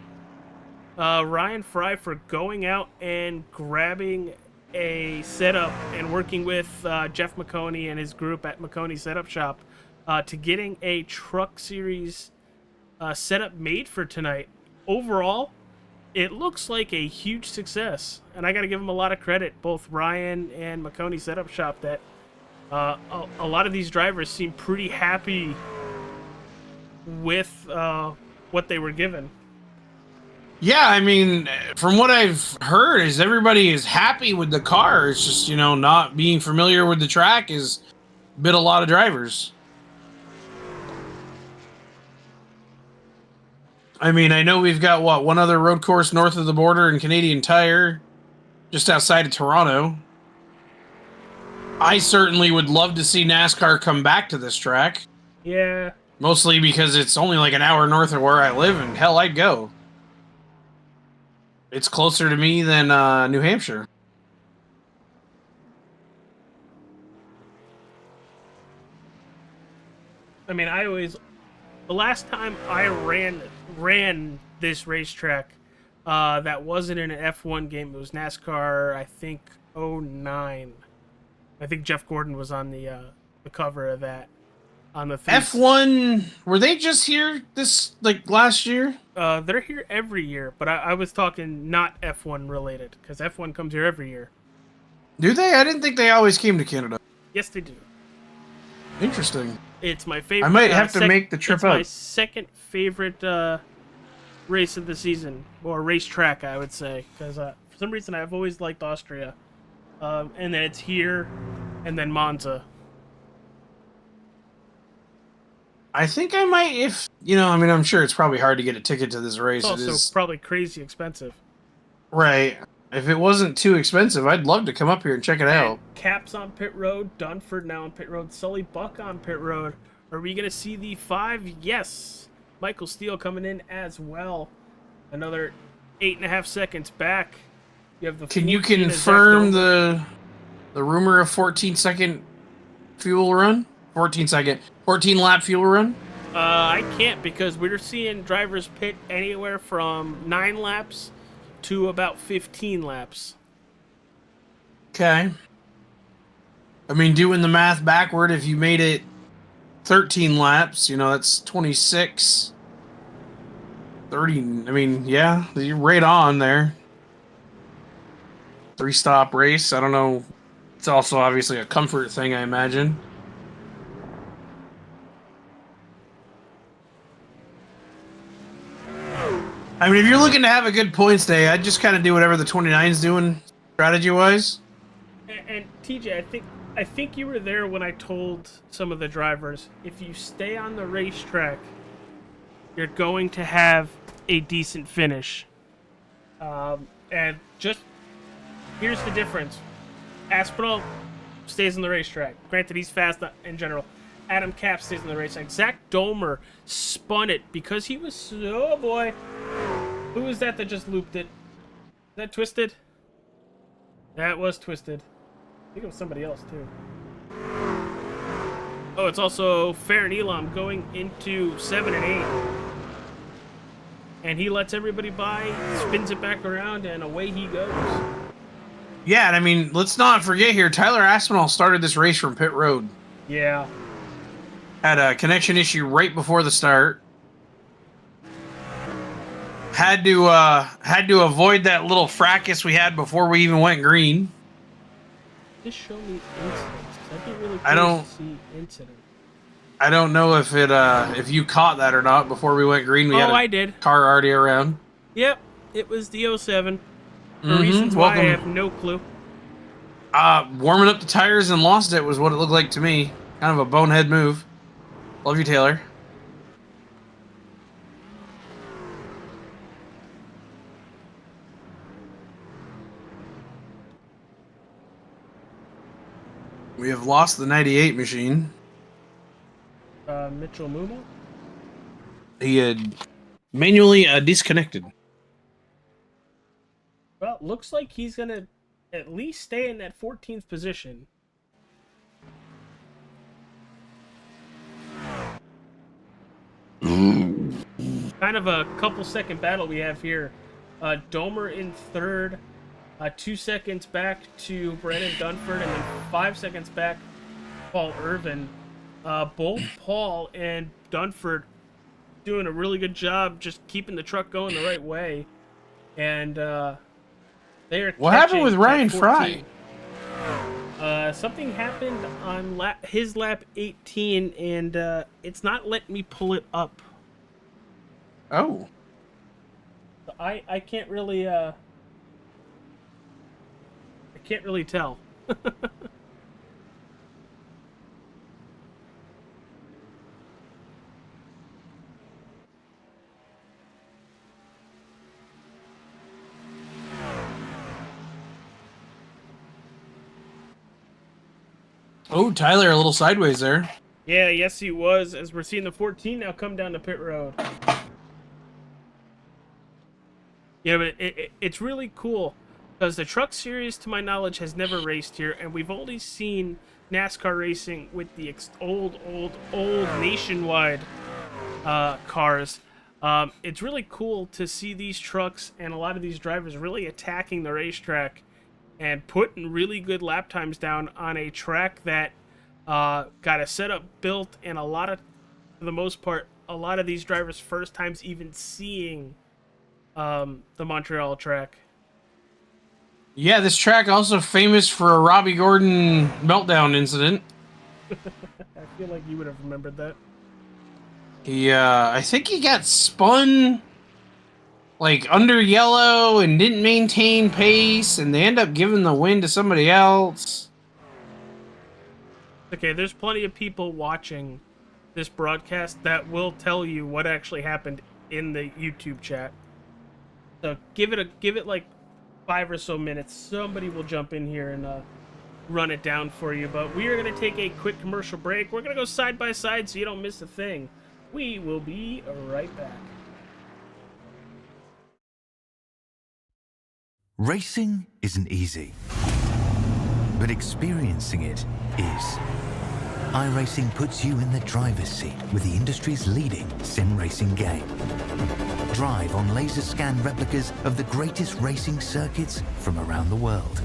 Ryan Fry for going out and grabbing a setup and working with Jeff McConey and his group at McConey Setup Shop to getting a truck series setup made for tonight. Overall, it looks like a huge success, and I got to give them a lot of credit, both Ryan and McConey Setup Shop, that a lot of these drivers seem pretty happy with what they were given. Yeah, I mean, from what I've heard, is everybody is happy with the car. It's just, you know, not being familiar with the track has bit a lot of drivers. I mean, I know we've got, one other road course north of the border in Canadian Tire, just outside of Toronto. I certainly would love to see NASCAR come back to this track. Yeah. Mostly because it's only like an hour north of where I live, and hell, I'd go. It's closer to me than New Hampshire. I mean, the last time I ran this racetrack, that wasn't in an F1 game. It was NASCAR, I think, 09. I think Jeff Gordon was on the cover of that. On the F1, were they just here last year? They're here every year, but I was talking not F1 related, because F1 comes here every year. Do they? I didn't think they always came to Canada. Yes, they do. Interesting. It's my favorite. I might have to make the trip it's up. my second favorite race of the season, or racetrack, I would say, because for some reason I've always liked Austria, and then it's here, and then Monza. I think I might, I'm sure it's probably hard to get a ticket to this race. It's also probably crazy expensive. Right. If it wasn't too expensive, I'd love to come up here and check it out. Caps on pit road, Dunford now on pit road, Sully Buck on pit road. Are we going to see the 5? Yes. Michael Steele coming in as well. Another 8.5 seconds back. You have the. Can you confirm the rumor of 14-second fuel run? 14 lap fuel run? I can't, because we're seeing drivers pit anywhere from 9 laps to about 15 laps. Okay. I mean, doing the math backward, if you made it 13 laps, that's 26, 30. I mean, yeah, you're right on there. 3-stop race. I don't know. It's also obviously a comfort thing, I imagine. I mean, if you're looking to have a good points day, I'd just kind of do whatever the 29's doing, strategy-wise. And TJ, I think you were there when I told some of the drivers, if you stay on the racetrack, you're going to have a decent finish. And just here's the difference: Aspinall stays on the racetrack. Granted, he's fast in general. Adam Cap stays on the racetrack. Zach Domer spun it because he was... Oh, boy. Who was that just looped it? Is that Twisted? That was Twisted. I think it was somebody else, too. Oh, it's also Farron Elam going into 7 and 8. And he lets everybody by, spins it back around, and away he goes. Yeah, and I mean, let's not forget here, Tyler Aspinall started this race from pit road. Yeah. Had a connection issue right before the start. Had to avoid that little fracas we had before we even went green. Just show me incidents. That'd be really cool I don't to see incidents. I don't know if you caught that or not before we went green. We had I did. Car already around. Yep, it was the 07. For reasons why I have no clue. Warming up the tires and lost it was what it looked like to me. Kind of a bonehead move. Love you, Taylor. We have lost the 98 machine. Mitchell Muma? He had manually disconnected. Well, looks like he's going to at least stay in that 14th position. Kind of a couple second battle we have here. Domer in third, 2 seconds back to Brandon Dunford, and then 5 seconds back, Paul Irvin. Both Paul and Dunford doing a really good job just keeping the truck going the right way. And they are. What happened with Ryan Fry? Something happened on his lap 18, and it's not letting me pull it up. Oh. I can't really tell. Oh, Tyler, a little sideways there. Yeah, yes he was, as we're seeing the 14 now come down to pit road. Yeah, but it's really cool, because the Truck Series, to my knowledge, has never raced here, and we've only seen NASCAR racing with the old nationwide cars. It's really cool to see these trucks and a lot of these drivers really attacking the racetrack and putting really good lap times down on a track that got a setup built, and for the most part, a lot of these drivers' first times even seeing the Montreal track. Yeah, this track also famous for a Robbie Gordon meltdown incident. I feel like you would have remembered that. I think he got spun like under yellow and didn't maintain pace, and they end up giving the win to somebody else. Okay, there's plenty of people watching this broadcast that will tell you what actually happened in the YouTube chat. So give it like 5 or so minutes. Somebody will jump in here and run it down for you. But we are going to take a quick commercial break. We're going to go side by side so you don't miss a thing. We will be right back. Racing isn't easy, but experiencing it is. iRacing puts you in the driver's seat with the industry's leading sim racing game. Drive on laser scan replicas of the greatest racing circuits from around the world.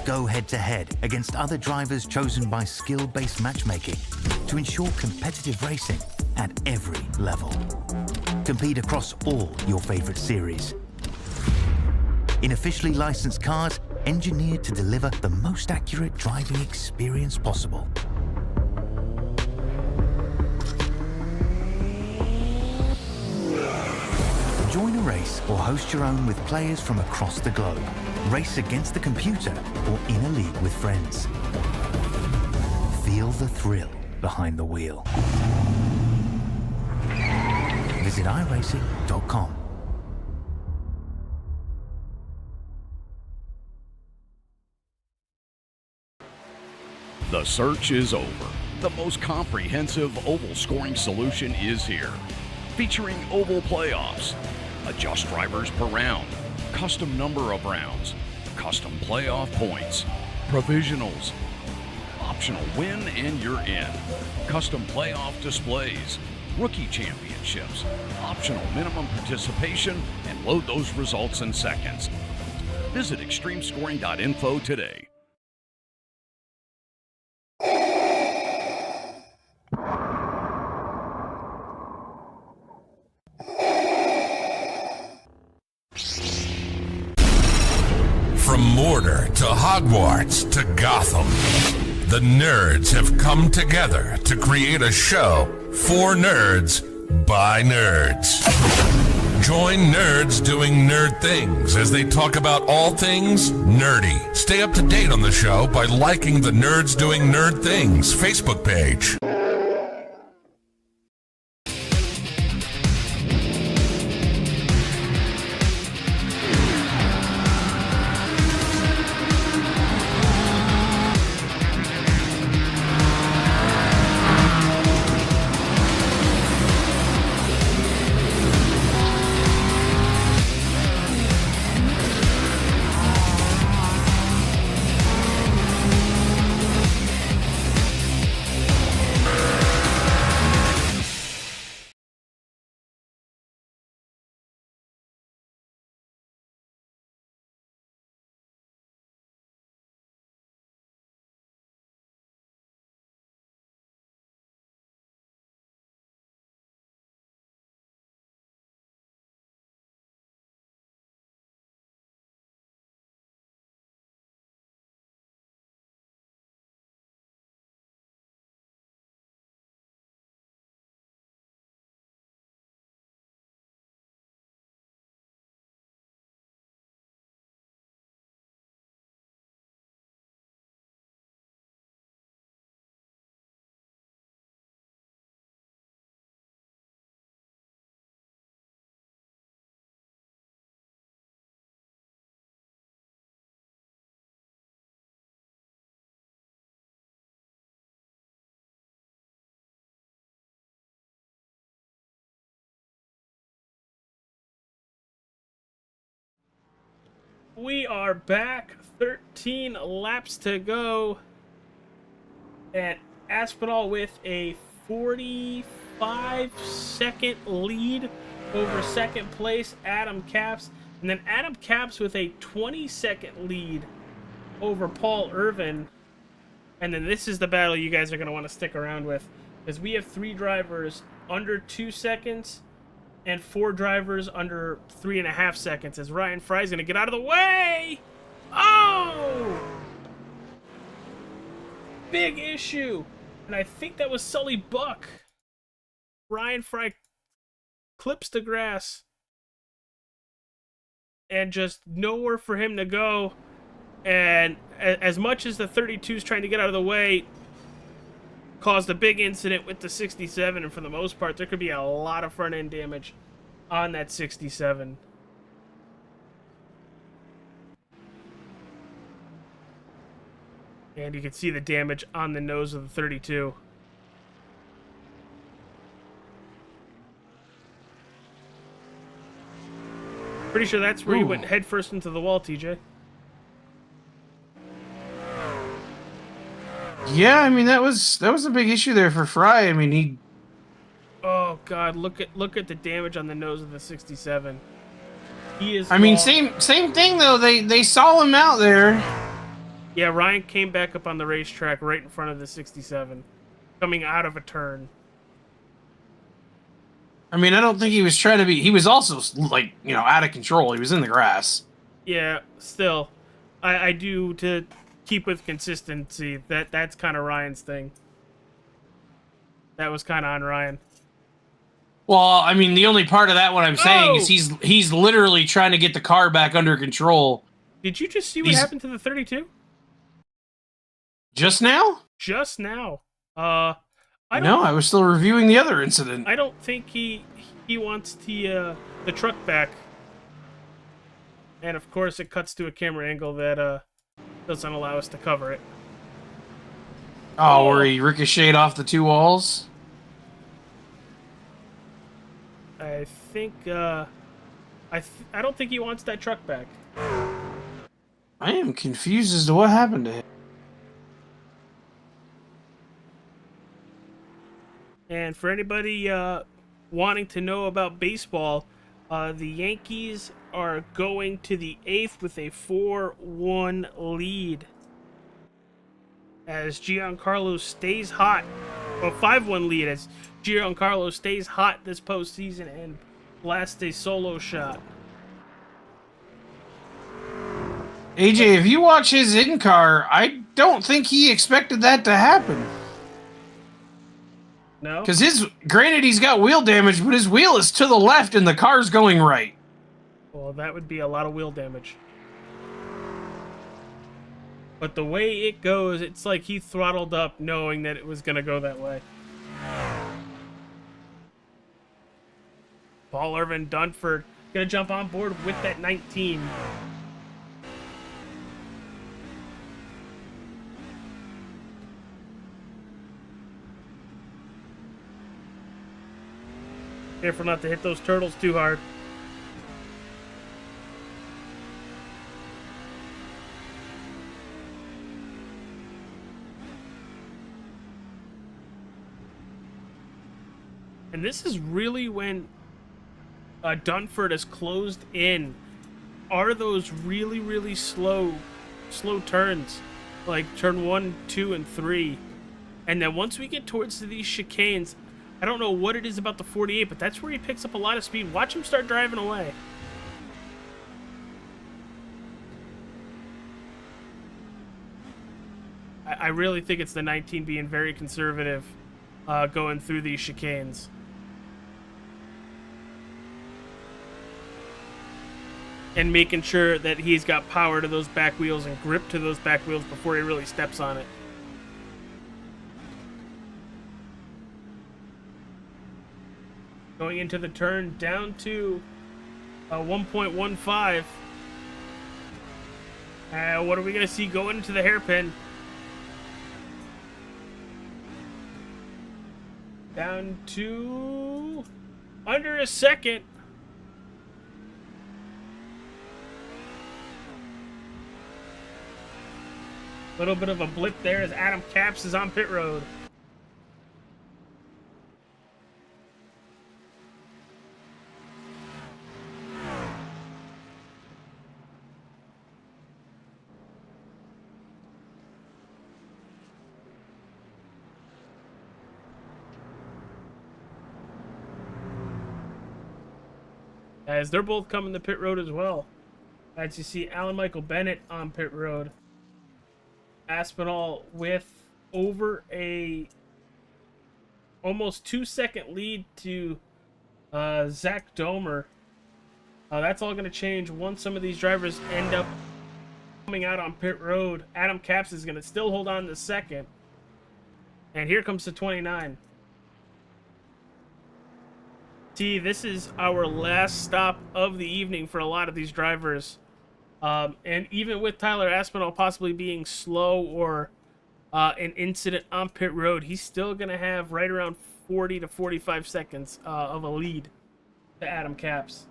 Go head-to-head against other drivers chosen by skill-based matchmaking to ensure competitive racing at every level. Compete across all your favorite series. In officially licensed cars, engineered to deliver the most accurate driving experience possible. Join a race or host your own with players from across the globe. Race against the computer or in a league with friends. Feel the thrill behind the wheel. Visit iRacing.com. The search is over. The most comprehensive oval scoring solution is here. Featuring oval playoffs, adjust drivers per round, custom number of rounds, custom playoff points, provisionals, optional win and you're in, custom playoff displays, rookie championships, optional minimum participation, and load those results in seconds. Visit extremescoring.info today. From Mordor to Hogwarts to Gotham, the nerds have come together to create a show for nerds by nerds. Join nerds doing nerd things as they talk about all things nerdy. Stay up to date on the show by liking the Nerds Doing Nerd Things Facebook page. we are back. 13 laps to go. And Aspinall with a 45-second lead over second place, Adam Capps. And then Adam Capps with a 20-second lead over Paul Irvin. And then this is the battle you guys are going to want to stick around with, because we have 3 drivers under 2 seconds and 4 drivers under 3.5 seconds, as Ryan Frey's going to get out of the way. Oh! Big issue. And I think that was Sully Buck. Ryan Frey clips the grass. And just nowhere for him to go. And as much as the 32's trying to get out of the way, caused a big incident with the 67. And for the most part, there could be a lot of front end damage on that 67. And you can see the damage on the nose of the 32. Pretty sure that's where you went headfirst into the wall, TJ. Yeah, I mean that was a big issue there for Frey. I mean he. Oh God! Look at the damage on the nose of the 67. He is. I mean, same thing though. They saw him out there. Yeah, Ryan came back up on the racetrack right in front of the 67, coming out of a turn. I mean, I don't think he was trying to be. He was also like, you know, out of control. He was in the grass. Yeah, still, I do to keep with consistency. That's kind of Ryan's thing. That was kind of on Ryan. Well, I mean, the only part of that what I'm saying is he's literally trying to get the car back under control. Did you just see what happened to the 32? Just now? Just now. I was still reviewing the other incident. I don't think he wants the truck back. And of course, it cuts to a camera angle that doesn't allow us to cover it. Oh, where he ricocheted off the 2 walls? I think I don't think he wants that truck back. I am confused as to what happened to him. And for anybody wanting to know about baseball, the Yankees are going to the 8th with a 4-1 lead. As Giancarlo stays hot. Well, 5-1 lead as Giancarlo stays hot this postseason and blasts a solo shot. AJ, if you watch his in-car, I don't think he expected that to happen. No? Because granted, he's got wheel damage, but his wheel is to the left and the car's going right. Well, that would be a lot of wheel damage. But the way it goes, it's like he throttled up knowing that it was going to go that way. Paul Irvin Dunford going to jump on board with that 19. Careful not to hit those turtles too hard. And this is really when Dunford has closed in. Are those really, really slow turns, like turn 1, 2, and 3. And then once we get towards these chicanes, I don't know what it is about the 48, but that's where he picks up a lot of speed. Watch him start driving away. I really think it's the 19 being very conservative going through these chicanes. And making sure that he's got power to those back wheels and grip to those back wheels before he really steps on it. Going into the turn down to 1.15. What are we going to see going into the hairpin? Down to under a second. Little bit of a blip there as Adam Capps is on pit road. As they're both coming to pit road as well. As you see Alan Michael Bennett on pit road. Aspinall with over a almost 2-second lead to Zach Domer. That's all going to change once some of these drivers end up coming out on pit road. Adam Capps is going to still hold on to second. And here comes the 29. See, this is our last stop of the evening for a lot of these drivers. And even with Tyler Aspinall possibly being slow or an incident on pit road, he's still going to have right around 40 to 45 seconds of a lead to Adam Capps.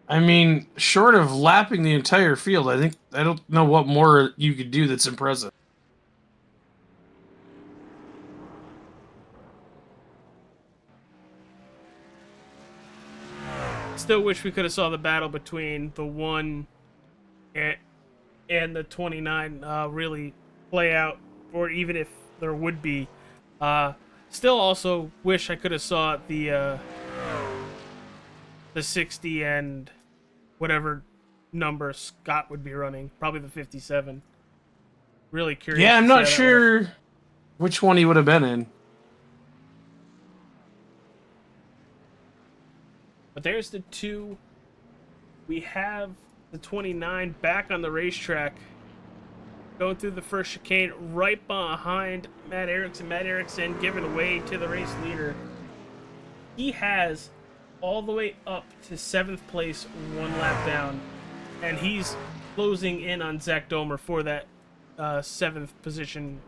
I mean, short of lapping the entire field, I don't know what more you could do that's impressive. Still wish we could have saw the battle between the 1 and the 29 really play out, or even if there would be. Still also wish I could have saw the 60 and whatever number Scott would be running, probably the 57. Really curious. Yeah, I'm not sure which one he would have been in. But there's the 2. We have the 29 back on the racetrack. Going through the first chicane right behind Matt Erickson. Matt Erickson giving way to the race leader. He has all the way up to 7th place, 1 lap down. And he's closing in on Zach Domer for that 7th position.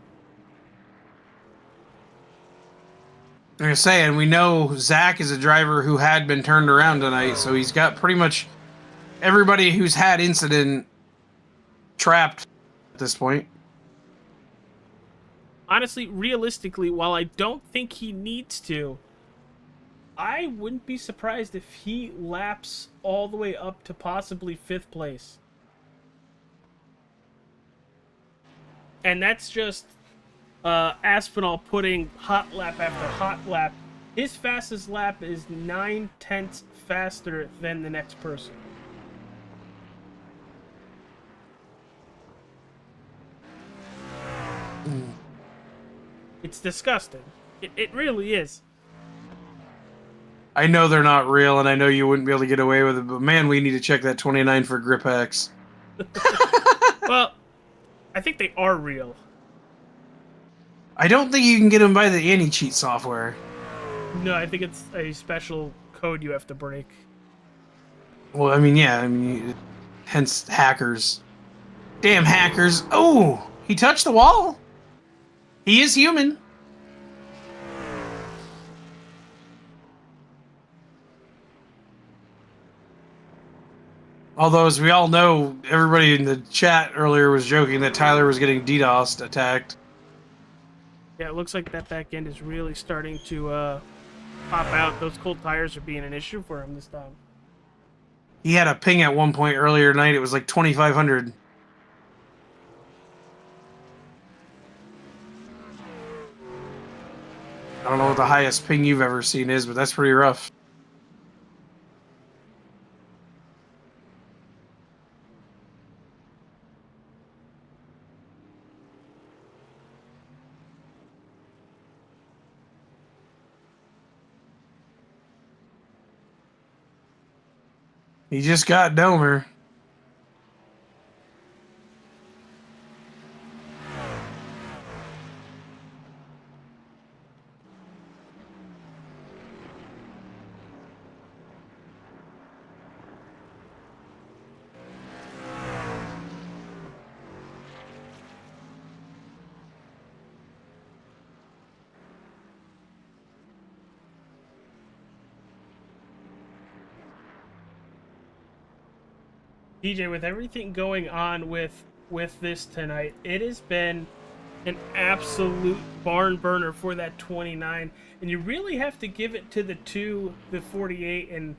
Like I say, and we know Zach is a driver who had been turned around tonight, so he's got pretty much everybody who's had incident trapped at this point. Honestly, realistically, while I don't think he needs to, I wouldn't be surprised if he laps all the way up to possibly 5th place. And that's just Aspinall putting hot lap after hot lap. His fastest lap is 9/10 faster than the next person. It's disgusting. It really is. I know they're not real, and I know you wouldn't be able to get away with it, but man, we need to check that 29 for grip hacks. Well, I think they are real. I don't think you can get them by the anti-cheat software. No, I think it's a special code you have to break. Well, I mean, yeah, hence hackers. Damn hackers. Oh, he touched the wall. He is human. Although, as we all know, everybody in the chat earlier was joking that Tyler was getting DDoSed attacked. Yeah, it looks like that back end is really starting to pop out. Those cold tires are being an issue for him this time. He had a ping at one point earlier tonight. It was like 2,500. I don't know what the highest ping you've ever seen is, but that's pretty rough. He just got Domer. DJ, with everything going on with with this tonight. It has been an absolute barn burner for that 29, and you really have to give it to the 2, the 48, and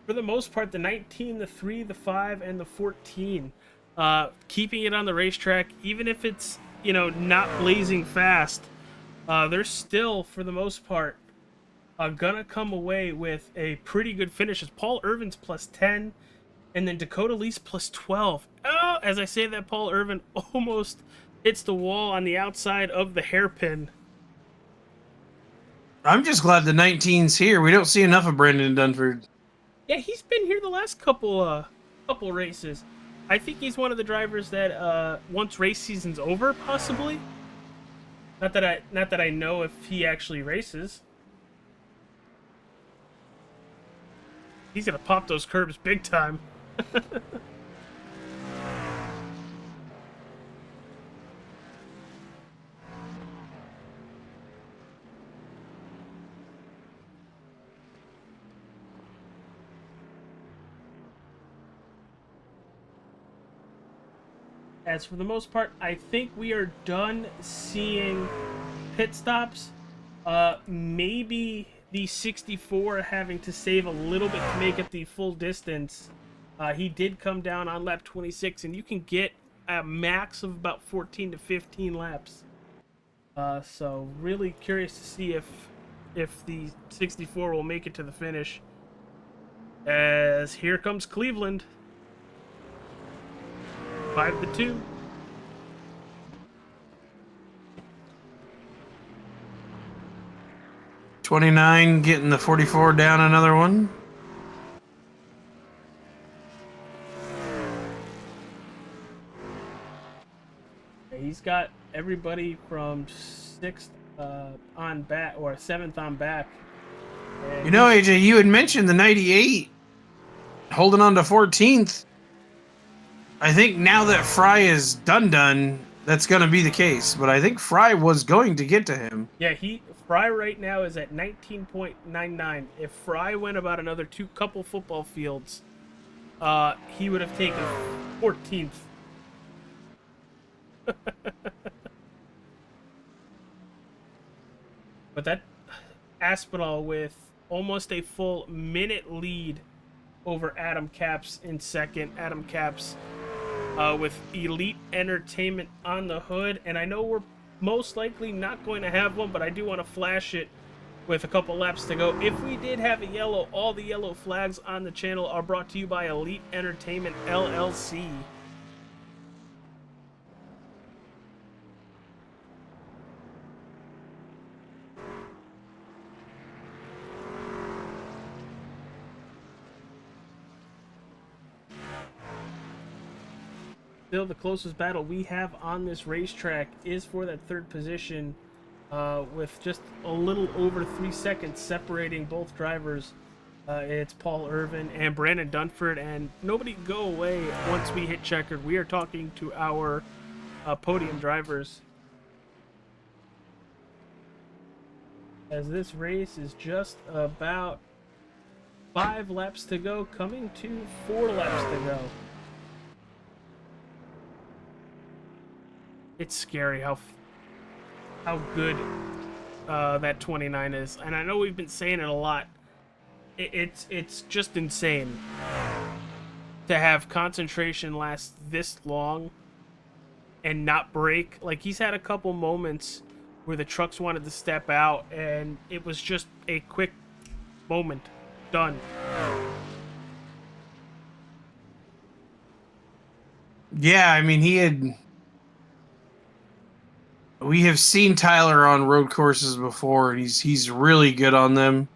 for the most part the 19, the 3, the 5, and the 14, keeping it on the racetrack. Even if it's, you know, not blazing fast, they're still, for the most part, gonna come away with a pretty good finish. As Paul Irvin's plus 10, and then Dakota Lee's plus 12. Oh, as I say that, Paul Irvin almost hits the wall on the outside of the hairpin. I'm just glad the 19's here. We don't see enough of Brandon Dunford. Yeah, he's been here the last couple races. I think he's one of the drivers that once race season's over, possibly. Not that I know if he actually races. He's gonna pop those curbs big time. As for the most part, I think we are done seeing pit stops. Maybe the 64 having to save a little bit to make it the full distance. He did come down on lap 26, and you can get a max of about 14 to 15 laps. So really curious to see if the 64 will make it to the finish. As here comes Cleveland. 5-2. $29 getting the 44 down another one. He's got everybody from 6th on back, or 7th on back. And you know, AJ, you had mentioned the 98 holding on to 14th. I think now that Fry is done, that's going to be the case. But I think Fry was going to get to him. Yeah, Fry right now is at 19.99. If Fry went about another couple football fields, he would have taken 14th. But that Aspinall with almost a full minute lead over Adam Capps in second. Adam Capps with Elite Entertainment on the hood, and I know we're most likely not going to have one, but I do want to flash it with a couple laps to go. If we did have a yellow, all the yellow flags on the channel are brought to you by Elite Entertainment LLC. Still, the closest battle we have on this racetrack is for that third position, with just a little over 3 seconds separating both drivers. It's Paul Irvin and Brandon Dunford, and nobody go away once we hit checkered. We are talking to our podium drivers. As this race is just about 5 laps to go, coming to 4 laps to go. It's scary how good that 29 is, and I know we've been saying it a lot. It's just insane to have concentration last this long and not break. Like, he's had a couple moments where the trucks wanted to step out, and it was just a quick moment. Done. Yeah, I mean, we have seen Tyler on road courses before, and he's really good on them.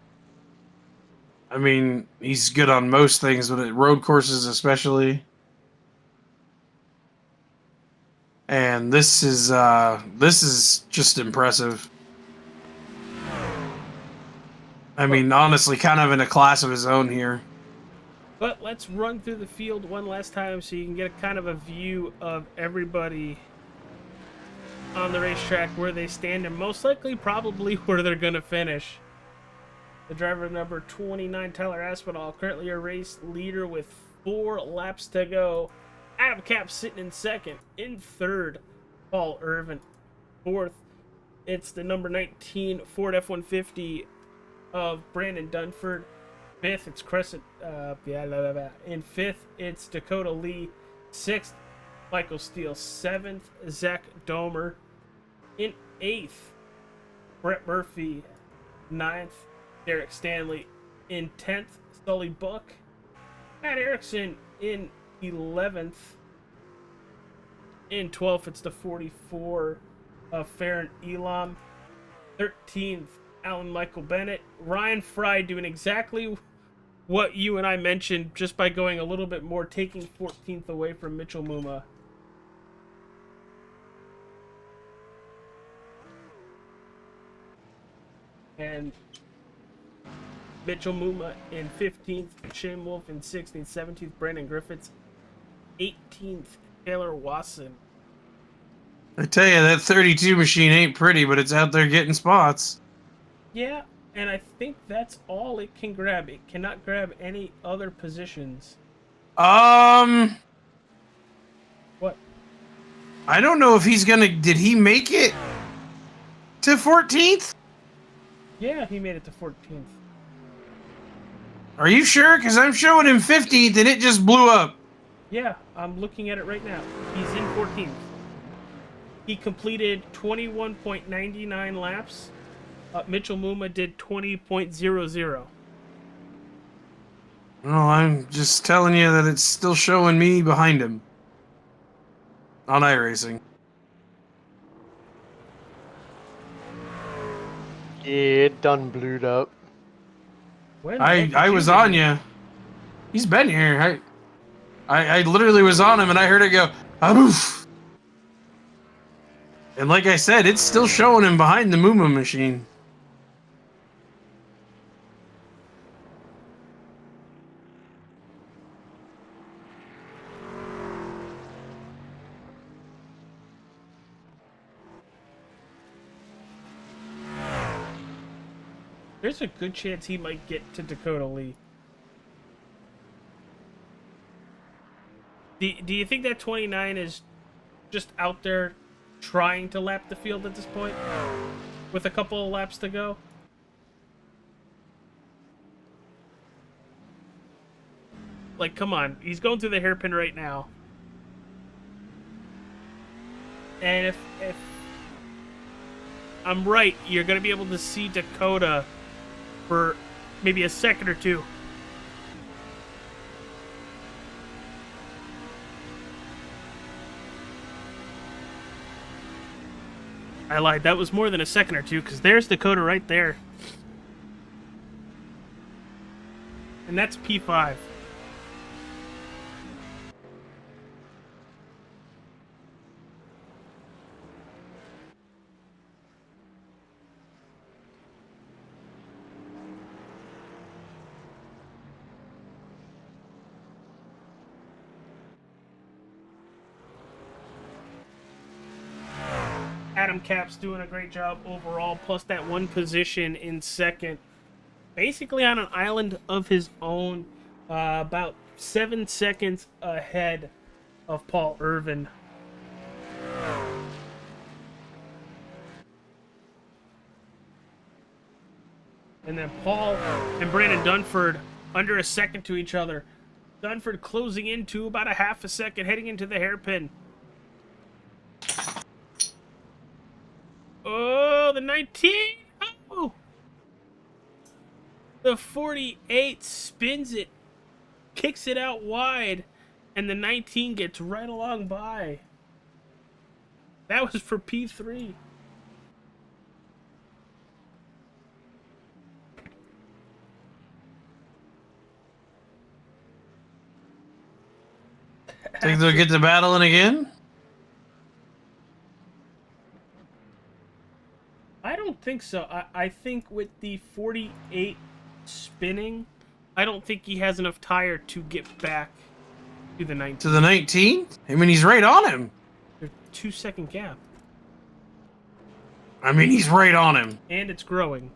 I mean, he's good on most things, but at road courses especially. And this is just impressive. I mean, honestly, kind of in a class of his own here. But let's run through the field one last time so you can get kind of a view of everybody on the racetrack, where they stand, and most likely probably where they're going to finish. The driver number 29, Tyler Aspinall, currently a race leader with 4 laps to go. Adam Cap sitting in second. In third, Paul Irvin. Fourth, it's the number 19 Ford F-150 of Brandon Dunford. Fifth, it's Crescent. In fifth, it's Dakota Lee. Sixth, Michael Steele. Seventh, Zach Domer. In eighth, Brett Murphy. Ninth, Derek Stanley. In 10th, Sully Buck. Matt Erickson in 11th. In 12th, it's the 44 of Farron Elam. 13th, Alan Michael Bennett. Ryan Fry doing exactly what you and I mentioned, just by going a little bit more, taking 14th away from Mitchell Muma. And Mitchell Muma in 15th, Shane Wolf in 16th, 17th, Brandon Griffiths, 18th, Taylor Wasson. I tell you, that 32 machine ain't pretty, but it's out there getting spots. Yeah, and I think that's all it can grab. It cannot grab any other positions. What? I don't know if he's gonna... Did he make it to 14th? Yeah, he made it to 14th. Are you sure? Because I'm showing him 15th and it just blew up. Yeah, I'm looking at it right now. He's in 14th. He completed 21.99 laps. Mitchell Muma did 20.00. Well, I'm just telling you that it's still showing me behind him on iRacing. Yeah, it done blew up. I was on you. He's been here. I literally was on him and I heard it go, "Aboof." And like I said, it's still showing him behind the Muma machine. There's a good chance he might get to Dakota Lee. Do you think that 29 is just out there trying to lap the field at this point? With a couple of laps to go? Like, come on. He's going through the hairpin right now. And if I'm right, you're going to be able to see Dakota for maybe a second or two. I lied. That was more than a second or two, because there's Dakota right there. And that's P5. Adam Cap's doing a great job overall, plus that one position in second. Basically on an island of his own, about 7 seconds ahead of Paul Irvin. And then Paul and Brandon Dunford under a second to each other. Dunford closing into about a half a second, heading into the hairpin. Oh, the 19. Oh. The 48 spins it, kicks it out wide, and the 19 gets right along by. That was for P3. Think they'll get to battling again? I don't think so. I think with the 48 spinning, I don't think he has enough tire to get back to the 19. To the 19? I mean, he's right on him. There's a 2-second gap. I mean, he's right on him. And it's growing.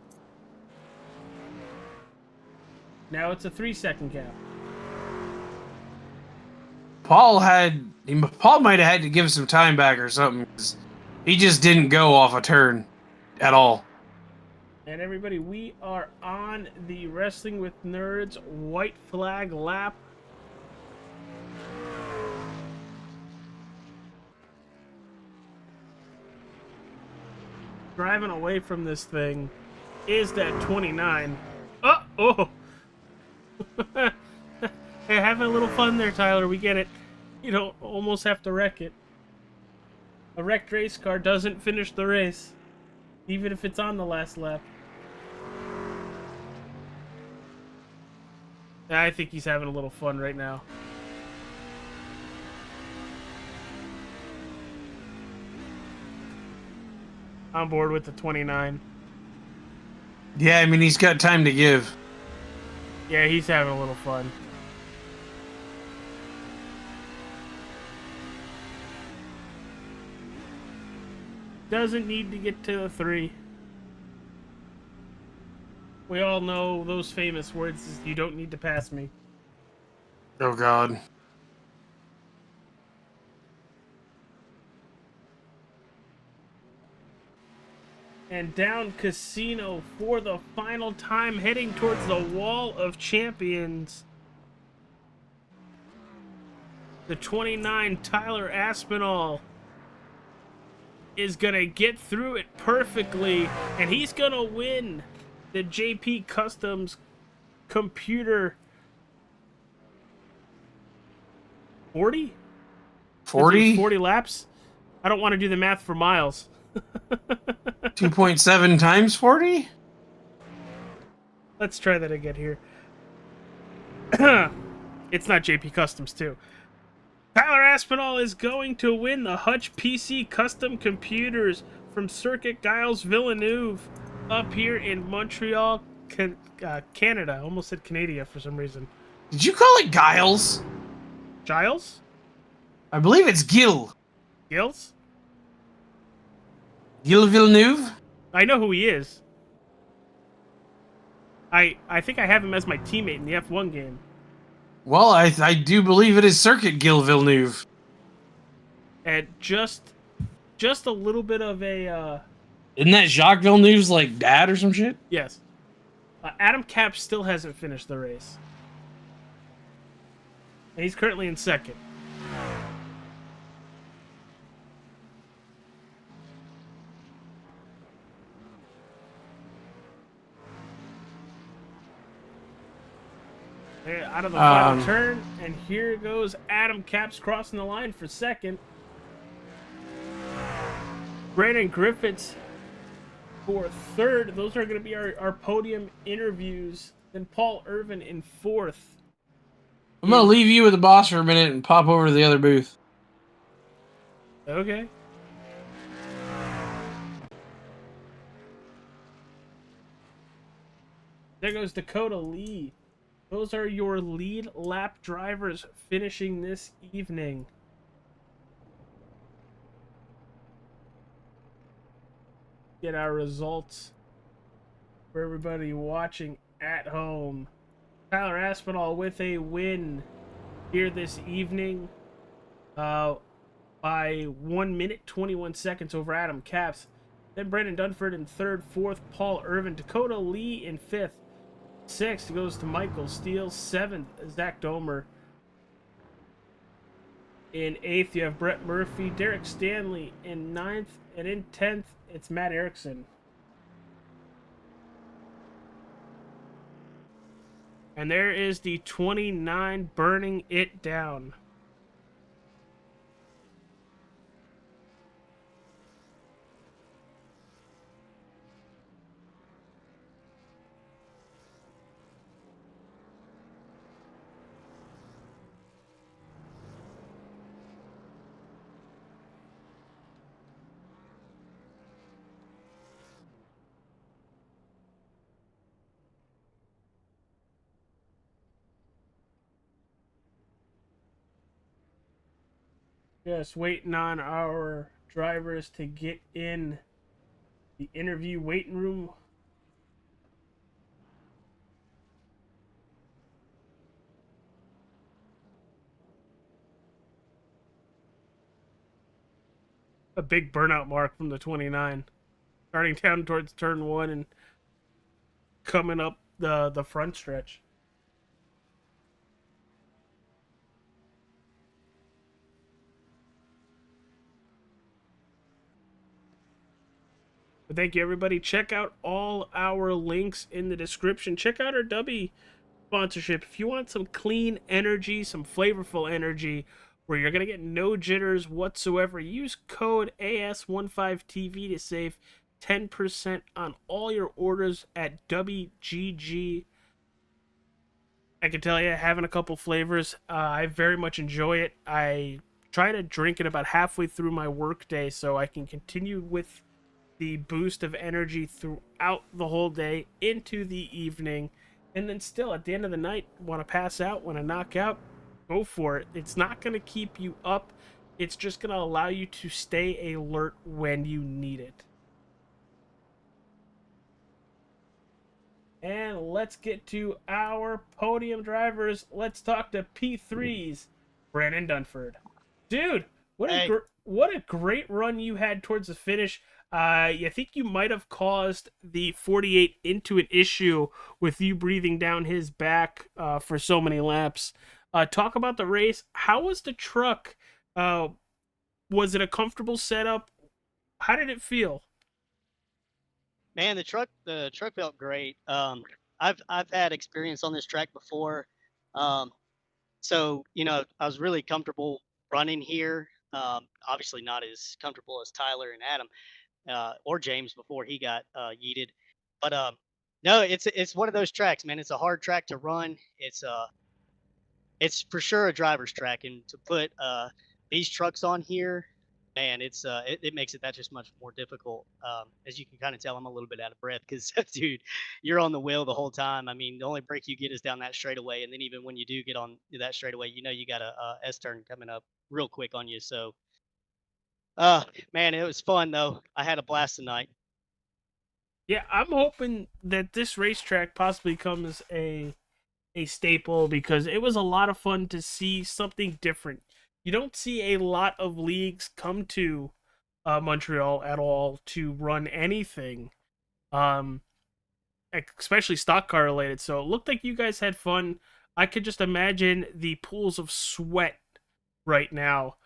Now it's a 3-second gap. Paul might have had to give some time back or something. 'Cause he just didn't go off a turn at all. And everybody, we are on the Wrestling with Nerds white flag lap. Driving away from this thing is that 29. Oh! Hey, having a little fun there, Tyler. We get it. You don't almost have to wreck it. A wrecked race car doesn't finish the race, even if it's on the last lap. I think he's having a little fun right now. On board with the 29. Yeah, I mean, he's got time to give. Yeah, he's having a little fun. Doesn't need to get to the 3. We all know those famous words, is you don't need to pass me. Oh, God. And down Casino for the final time, heading towards the Wall of Champions. The 29, Tyler Aspinall, is going to get through it perfectly, and he's going to win the JP Customs computer 40? 40? 40 laps? I don't want to do the math for miles. 2.7 times 40? Let's try that again here. It's not JP Customs, too. Tyler Aspinall is going to win the Hutch PC Custom Computers from Circuit Giles Villeneuve up here in Montreal, Canada. I almost said Canada for some reason. Did you call it Giles? Giles? I believe it's Gil. Gills? Gil Villeneuve? I know who he is. I think I have him as my teammate in the F1 game. Well, I do believe it is Circuit Gil Villeneuve. And just a little bit of a... Isn't that Jacques Villeneuve's, like, dad or some shit? Yes. Adam Cap still hasn't finished the race. And he's currently in second. Out of the final turn, and here goes Adam Capps crossing the line for second. Brandon Griffiths for third. Those are going to be our podium interviews. Then Paul Irvin in fourth. I'm going to leave you with the boss for a minute and pop over to the other booth. Okay. There goes Dakota Lee. Those are your lead lap drivers finishing this evening. Get our results for everybody watching at home. Tyler Aspinall with a win here this evening by 1 minute 21 seconds over Adam Capps. Then Brandon Dunford in third, fourth Paul Irvin, Dakota Lee in fifth. Sixth goes to Michael Steele. Seventh, Zach Domer. In eighth, you have Brett Murphy. Derek Stanley in ninth. And in 10th, it's Matt Erickson. And there is the 29 burning it down. Just waiting on our drivers to get in the interview waiting room. a big burnout mark from the 29, starting down towards turn 1 and coming up the front stretch. But thank you, everybody. Check out all our links in the description. Check out our W sponsorship. If you want some clean energy, some flavorful energy, where you're going to get no jitters whatsoever, use code AS15TV to save 10% on all your orders at WGG. I can tell you, having a couple flavors, I very much enjoy it. I try to drink it about halfway through my workday so I can continue with the boost of energy throughout the whole day into the evening, and then still at the end of the night want to pass out, want to knock out, go for it. It's not going to keep you up, it's just going to allow you to stay alert when you need it. And let's get to our podium drivers. Let's talk to P3's Brandon Dunford. Dude, what a great run you had towards the finish. I think you might have caused the 48 into an issue with you breathing down his back for so many laps. Talk about the race. How was the truck? Was it a comfortable setup? How did it feel? Man, the truck felt great. I've had experience on this track before, so I was really comfortable running here. Obviously not as comfortable as Tyler and Adam or James before he got yeeted, but no, it's one of those tracks, man. It's a hard track to run. It's for sure a driver's track, and to put these trucks on here, man, it makes it that just much more difficult. As you can kind of tell, I'm a little bit out of breath because, dude, you're on the wheel the whole time. I mean, the only break you get is down that straightaway, and then even when you do get on that straightaway, you got a S turn coming up real quick on you. So, man, it was fun though. I had a blast tonight. Yeah, I'm hoping that this racetrack possibly becomes a staple because it was a lot of fun to see something different. You don't see a lot of leagues come to Montreal at all to run anything, especially stock car related. So it looked like you guys had fun. I could just imagine the pools of sweat right now.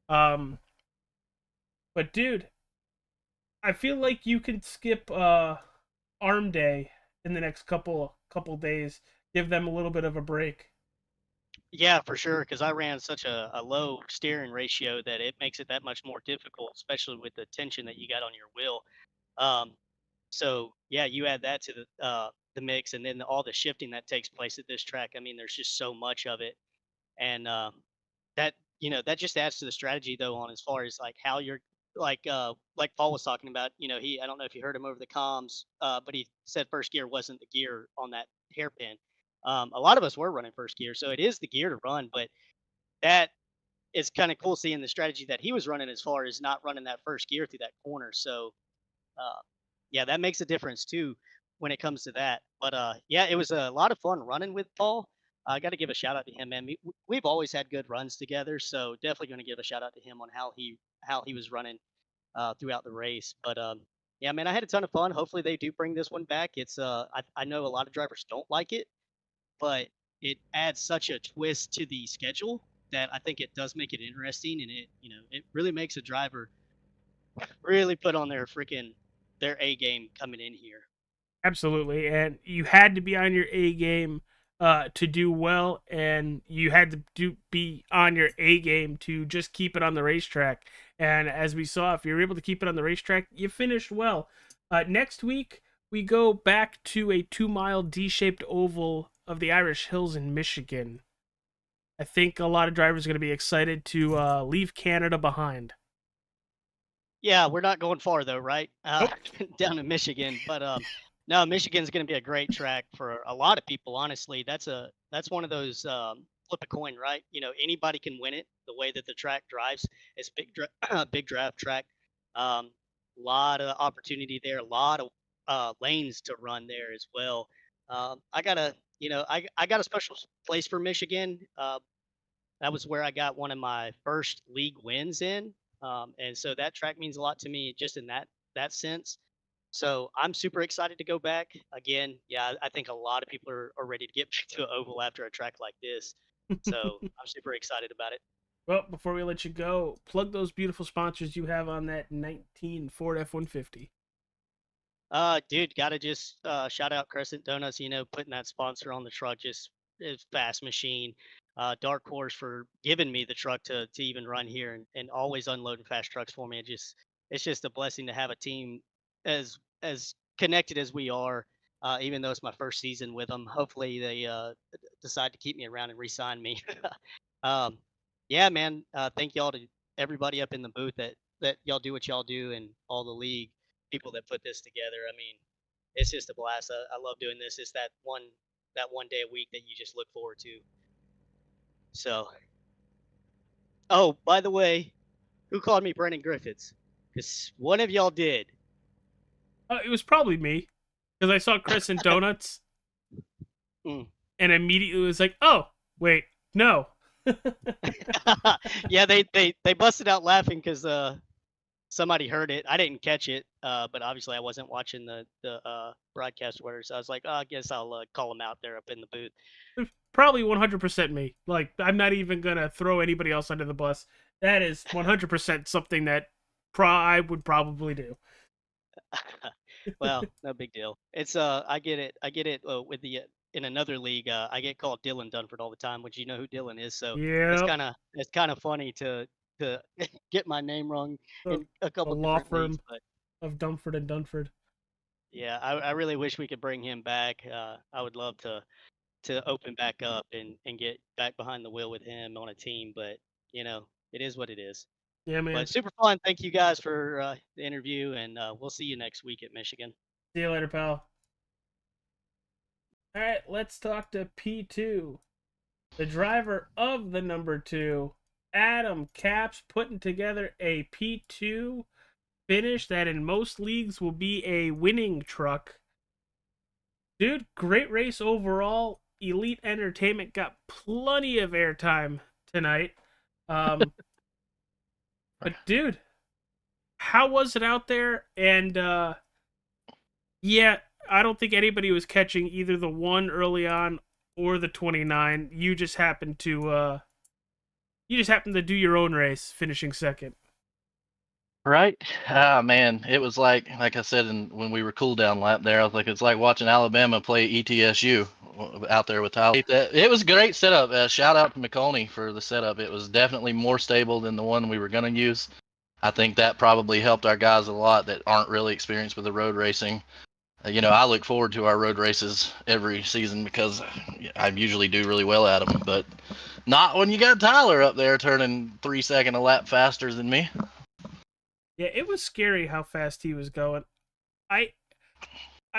But dude, I feel like you can skip arm day in the next couple days. Give them a little bit of a break. Yeah, for sure, because I ran such a low steering ratio that it makes it that much more difficult, especially with the tension that you got on your wheel. So yeah, you add that to the mix, and then all the shifting that takes place at this track. I mean, there's just so much of it, and that just adds to the strategy though, on as far as like how you're like Paul was talking about. I don't know if you heard him over the comms, but he said first gear wasn't the gear on that hairpin. A lot of us were running first gear, so it is the gear to run, but that is kind of cool seeing the strategy that he was running as far as not running that first gear through that corner. So, yeah, that makes a difference too when it comes to that. But yeah, it was a lot of fun running with Paul. I got to give a shout out to him, man. We've always had good runs together, so definitely going to give a shout out to him on how he was running throughout the race. But yeah, man, I had a ton of fun. Hopefully they do bring this one back. It's I know a lot of drivers don't like it, but it adds such a twist to the schedule that I think it does make it interesting, and it really makes a driver really put on their A game coming in here. Absolutely, and you had to be on your A game to do well, and you had to be on your A game to just keep it on the racetrack. And as we saw, if you're able to keep it on the racetrack, you finished well. Next week, we go back to a 2-mile D-shaped oval of the Irish Hills in Michigan. I think a lot of drivers are going to be excited to leave Canada behind. Yeah, we're not going far though, right? Nope. Down in Michigan, but no, Michigan's going to be a great track for a lot of people. Honestly, that's one of those flip a coin, right? Anybody can win it. The way that the track drives, it's big draft track. Lot of opportunity there, a lot of lanes to run there as well. I got a special place for Michigan. That was where I got one of my first league wins in. And so that track means a lot to me just in that sense. So I'm super excited to go back again. Yeah, I think a lot of people are ready to get back to an oval after a track like this. So I'm super excited about it. Well, before we let you go, plug those beautiful sponsors you have on that 19 Ford F-150. Dude, gotta just shout out Crescent Donuts. Putting that sponsor on the truck just is fast machine. Dark Horse for giving me the truck to even run here and always unloading fast trucks for me. It's just a blessing to have a team as connected as we are. Even though it's my first season with them, hopefully they decide to keep me around and re-sign me. um, yeah, man. Thank y'all to everybody up in the booth that y'all do what y'all do, and all the league people that put this together. I mean, it's just a blast. I love doing this. It's that one day a week that you just look forward to. So, oh, by the way, who called me Brendan Griffiths? Because one of y'all did. It was probably me, because I saw Crescent Donuts, and immediately was like, "Oh, wait, no." Yeah, they busted out laughing because somebody heard it. I didn't catch it, but obviously I wasn't watching the broadcast order, so I was like, oh, I guess I'll call them out there up in the booth. Probably 100% me. Like, I'm not even gonna throw anybody else under the bus. That is 100% something that I would probably do. Well, no big deal. It's I get it with the in another league. I get called Dylan Dunford all the time, which you know who Dylan is. So yeah, it's kind of funny to get my name wrong in a couple law firm leagues, but of Dunford and Dunford. Yeah, I really wish we could bring him back. I would love to open back up and get back behind the wheel with him on a team, but it is what it is. Yeah, man. But super fun. Thank you guys for the interview, and we'll see you next week at Michigan. See you later, pal. All right, let's talk to P2, the driver of the number 2, Adam Capps, putting together a P2 finish that in most leagues will be a winning truck. Dude, great race overall. Elite Entertainment got plenty of airtime tonight. But dude, how was it out there? And yeah, I don't think anybody was catching either the 1 early on or the 29. You just happened to do your own race, finishing second. Right? Ah, man, it was like I said when we were cool down lap there, I was like, it's like watching Alabama play ETSU out there with Tyler. It was a great setup. Shout out to McConey for the setup. It was definitely more stable than the one we were going to use. I think that probably helped our guys a lot that aren't really experienced with the road racing. I look forward to our road races every season because I usually do really well at them, but not when you got Tyler up there turning 3 seconds a lap faster than me. Yeah, it was scary how fast he was going. I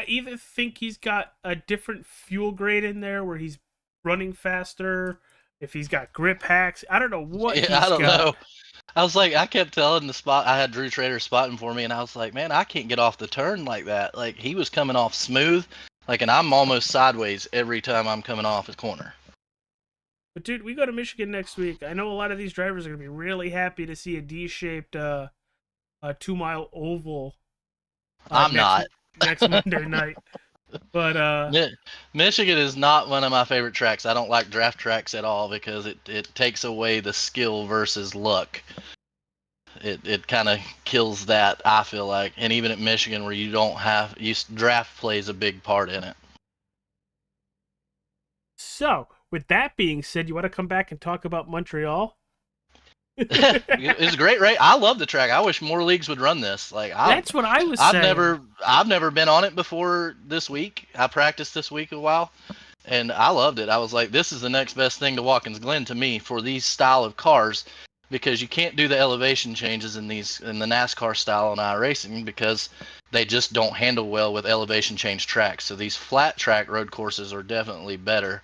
either think he's got a different fuel grade in there where he's running faster, if he's got grip hacks. I don't know what he's got. I don't know. I was like, I kept telling the spot, I had Drew Trader spotting for me, and I was like, man, I can't get off the turn like that. Like, he was coming off smooth, and I'm almost sideways every time I'm coming off his corner. But dude, we go to Michigan next week. I know a lot of these drivers are going to be really happy to see a D-shaped 2-mile oval. I'm not. Next Monday night. But Michigan is not one of my favorite tracks. I don't like draft tracks at all because it takes away the skill versus luck. It kind of kills that, I feel like. And even at Michigan where draft plays a big part in it. So, with that being said, you want to come back and talk about Montreal? It's a great race. I love the track. I wish more leagues would run this. That's what I was saying. I've never been on it before this week. I practiced this week a while, and I loved it. I was like, this is the next best thing to Watkins Glen to me for these style of cars, because you can't do the elevation changes in the NASCAR style on iRacing because they just don't handle well with elevation change tracks. So these flat track road courses are definitely better.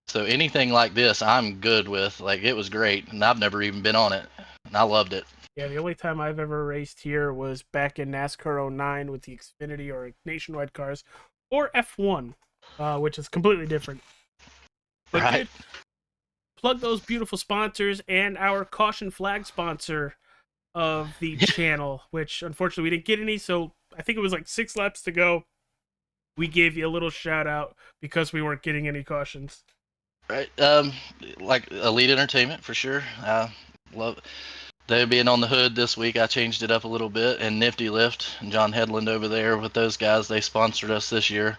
So anything like this, I'm good with. It was great, and I've never even been on it, and I loved it. Yeah, the only time I've ever raced here was back in NASCAR 09 with the Xfinity or Nationwide cars, or F1, which is completely different. But right. Dude, plug those beautiful sponsors and our caution flag sponsor. of the channel, which unfortunately we didn't get any. So I think it was like 6 laps to go. We gave you a little shout out because we weren't getting any cautions. Right. Like Elite Entertainment for sure. Love they being on the hood this week. I changed it up a little bit, and Nifty Lift and John Headland over there with those guys. They sponsored us this year,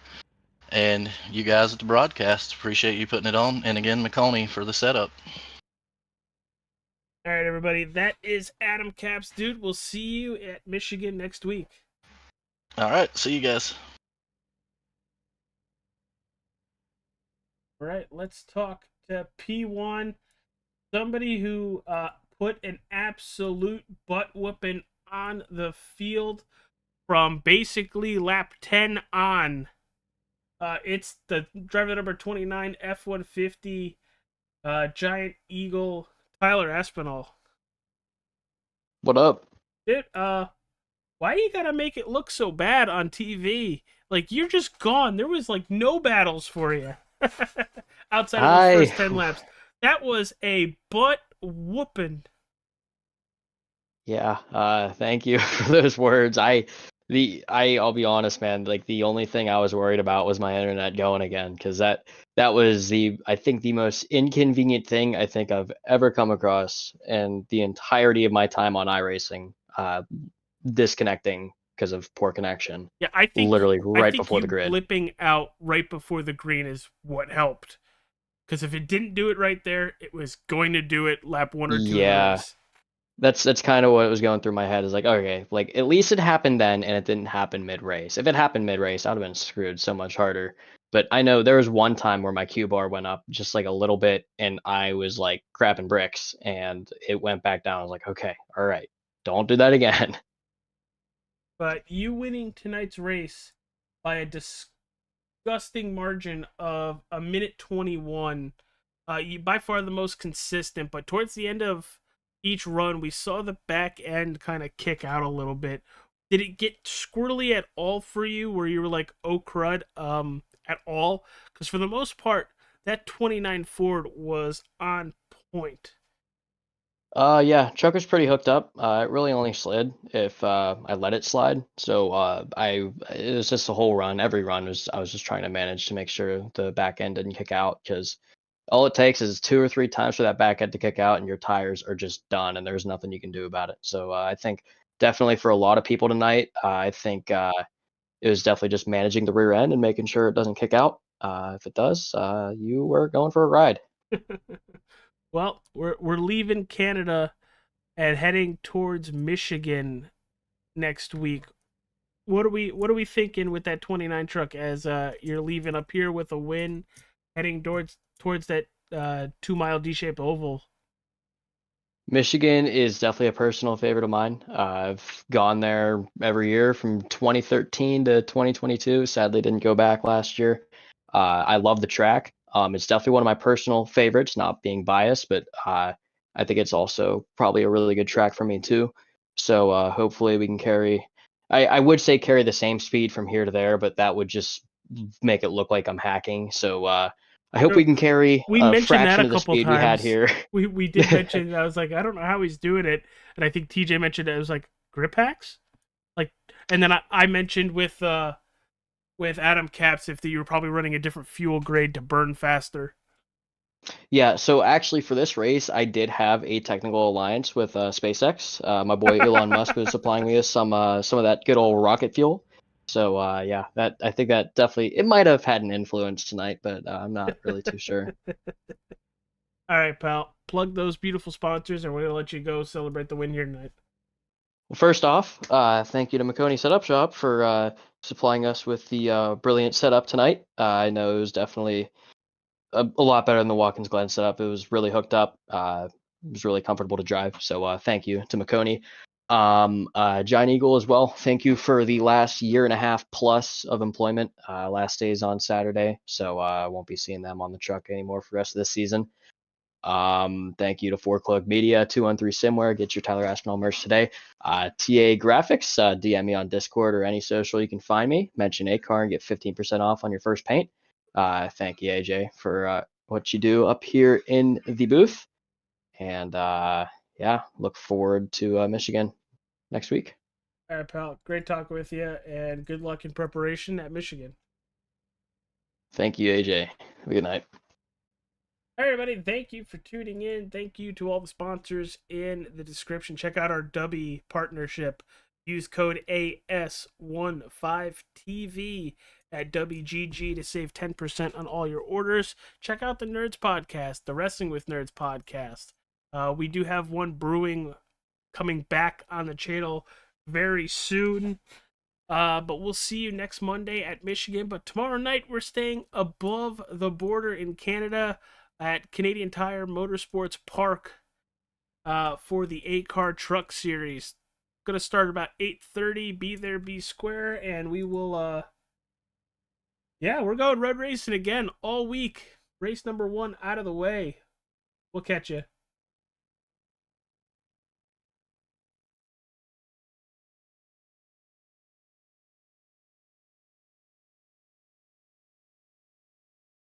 and you guys at the broadcast appreciate you putting it on. And again, McConey for the setup. All right, everybody. That is Adam Caps, dude. We'll see you at Michigan next week. All right. See you guys. All right, let's talk to P1, somebody who put an absolute butt whooping on the field from basically lap 10 on. It's the driver number 29 F-150 Giant Eagle, Tyler Aspinall. What up? Dude, why you gotta make it look so bad on TV? Like, you're just gone. There was like no battles for you. Outside of the first 10 laps. That was a butt whooping. Yeah, thank you for those words. I'll be honest, man, like the only thing I was worried about was my internet going again, because that was I think the most inconvenient thing I think I've ever come across in the entirety of my time on iRacing, disconnecting because of poor connection. Yeah, I think literally right before the grid. Blipping out right before the green is what helped. Because if it didn't do it right there, it was going to do it lap 1 or 2. Yeah, that's kind of what was going through my head. Is like, okay, like at least it happened then, and it didn't happen mid race. If it happened mid race, I'd have been screwed so much harder. But I know there was one time where my Q bar went up just like a little bit, and I was like crapping bricks, and it went back down. I was like, okay, all right, don't do that again. But you winning tonight's race by a disgusting margin of 1:21, you by far the most consistent. But towards the end of each run, we saw the back end kind of kick out a little bit. Did it get squirrely at all for you, where you were like, oh crud, at all? Because for the most part, that 29 Ford was on point. Yeah, truck was pretty hooked up. It really only slid if I let it slide. So it was just the whole run. Every run I was just trying to manage to make sure the back end didn't kick out, because all it takes is 2 or 3 times for that back end to kick out, and your tires are just done, and there's nothing you can do about it. So I think definitely for a lot of people tonight, I think it was definitely just managing the rear end and making sure it doesn't kick out. If it does, you were going for a ride. Well, we're leaving Canada and heading towards Michigan next week. What are we thinking with that 29 truck as you're leaving up here with a win, heading towards that 2-mile D-shaped oval? Michigan is definitely a personal favorite of mine. I've gone there every year from 2013 to 2022. Sadly, didn't go back last year. I love the track. It's definitely one of my personal favorites, not being biased, but I think it's also probably a really good track for me too. So hopefully we can carry the same speed from here to there, but that would just make it look like I'm hacking. So I hope we can carry a fraction of the speed we had here. We did mention, I was like, I don't know how he's doing it. And I think TJ mentioned it was like grip hacks. Like, and then I mentioned with Adam Caps if you were probably running a different fuel grade to burn faster. Yeah, so actually for this race, I did have a technical alliance with SpaceX. My boy Elon Musk was supplying me with some of that good old rocket fuel. So yeah, that I think that definitely it might have had an influence tonight, but I'm not really too sure. All right, pal, plug those beautiful sponsors, and we're gonna let you go celebrate the win here tonight. Well, first off, thank you to McConey Setup Shop for supplying us with the brilliant setup tonight. I know it was definitely a lot better than the Watkins Glen setup. It was really hooked up. It was really comfortable to drive. So thank you to McConey. Giant Eagle as well. Thank you for the last year and a half plus of employment. Last day's on Saturday, so I won't be seeing them on the truck anymore for the rest of this season. Thank you to 4Cloak Media, 213 Simware. Get your Tyler Aspinall merch today. TA Graphics, DM me on Discord or any social you can find me. Mention ACAR and get 15% off on your first paint. Thank you, AJ, for what you do up here in the booth. And yeah, yeah, look forward to Michigan next week. All right, pal. Great talking with you, and good luck in preparation at Michigan. Thank you, AJ. Have a good night. All right, everybody. Thank you for tuning in. Thank you to all the sponsors in the description. Check out our Dubby partnership. Use code AS15TV at WGG to save 10% on all your orders. Check out the Nerds podcast, the Wrestling with Nerds podcast. We do have one brewing coming back on the channel very soon. But we'll see you next Monday at Michigan. But tomorrow night, we're staying above the border in Canada at Canadian Tire Motorsports Park for the ACAR Truck Series. Going to start about 8:30. Be there, be square, and we will... we're going road racing again all week. Race number 1 out of the way. We'll catch you.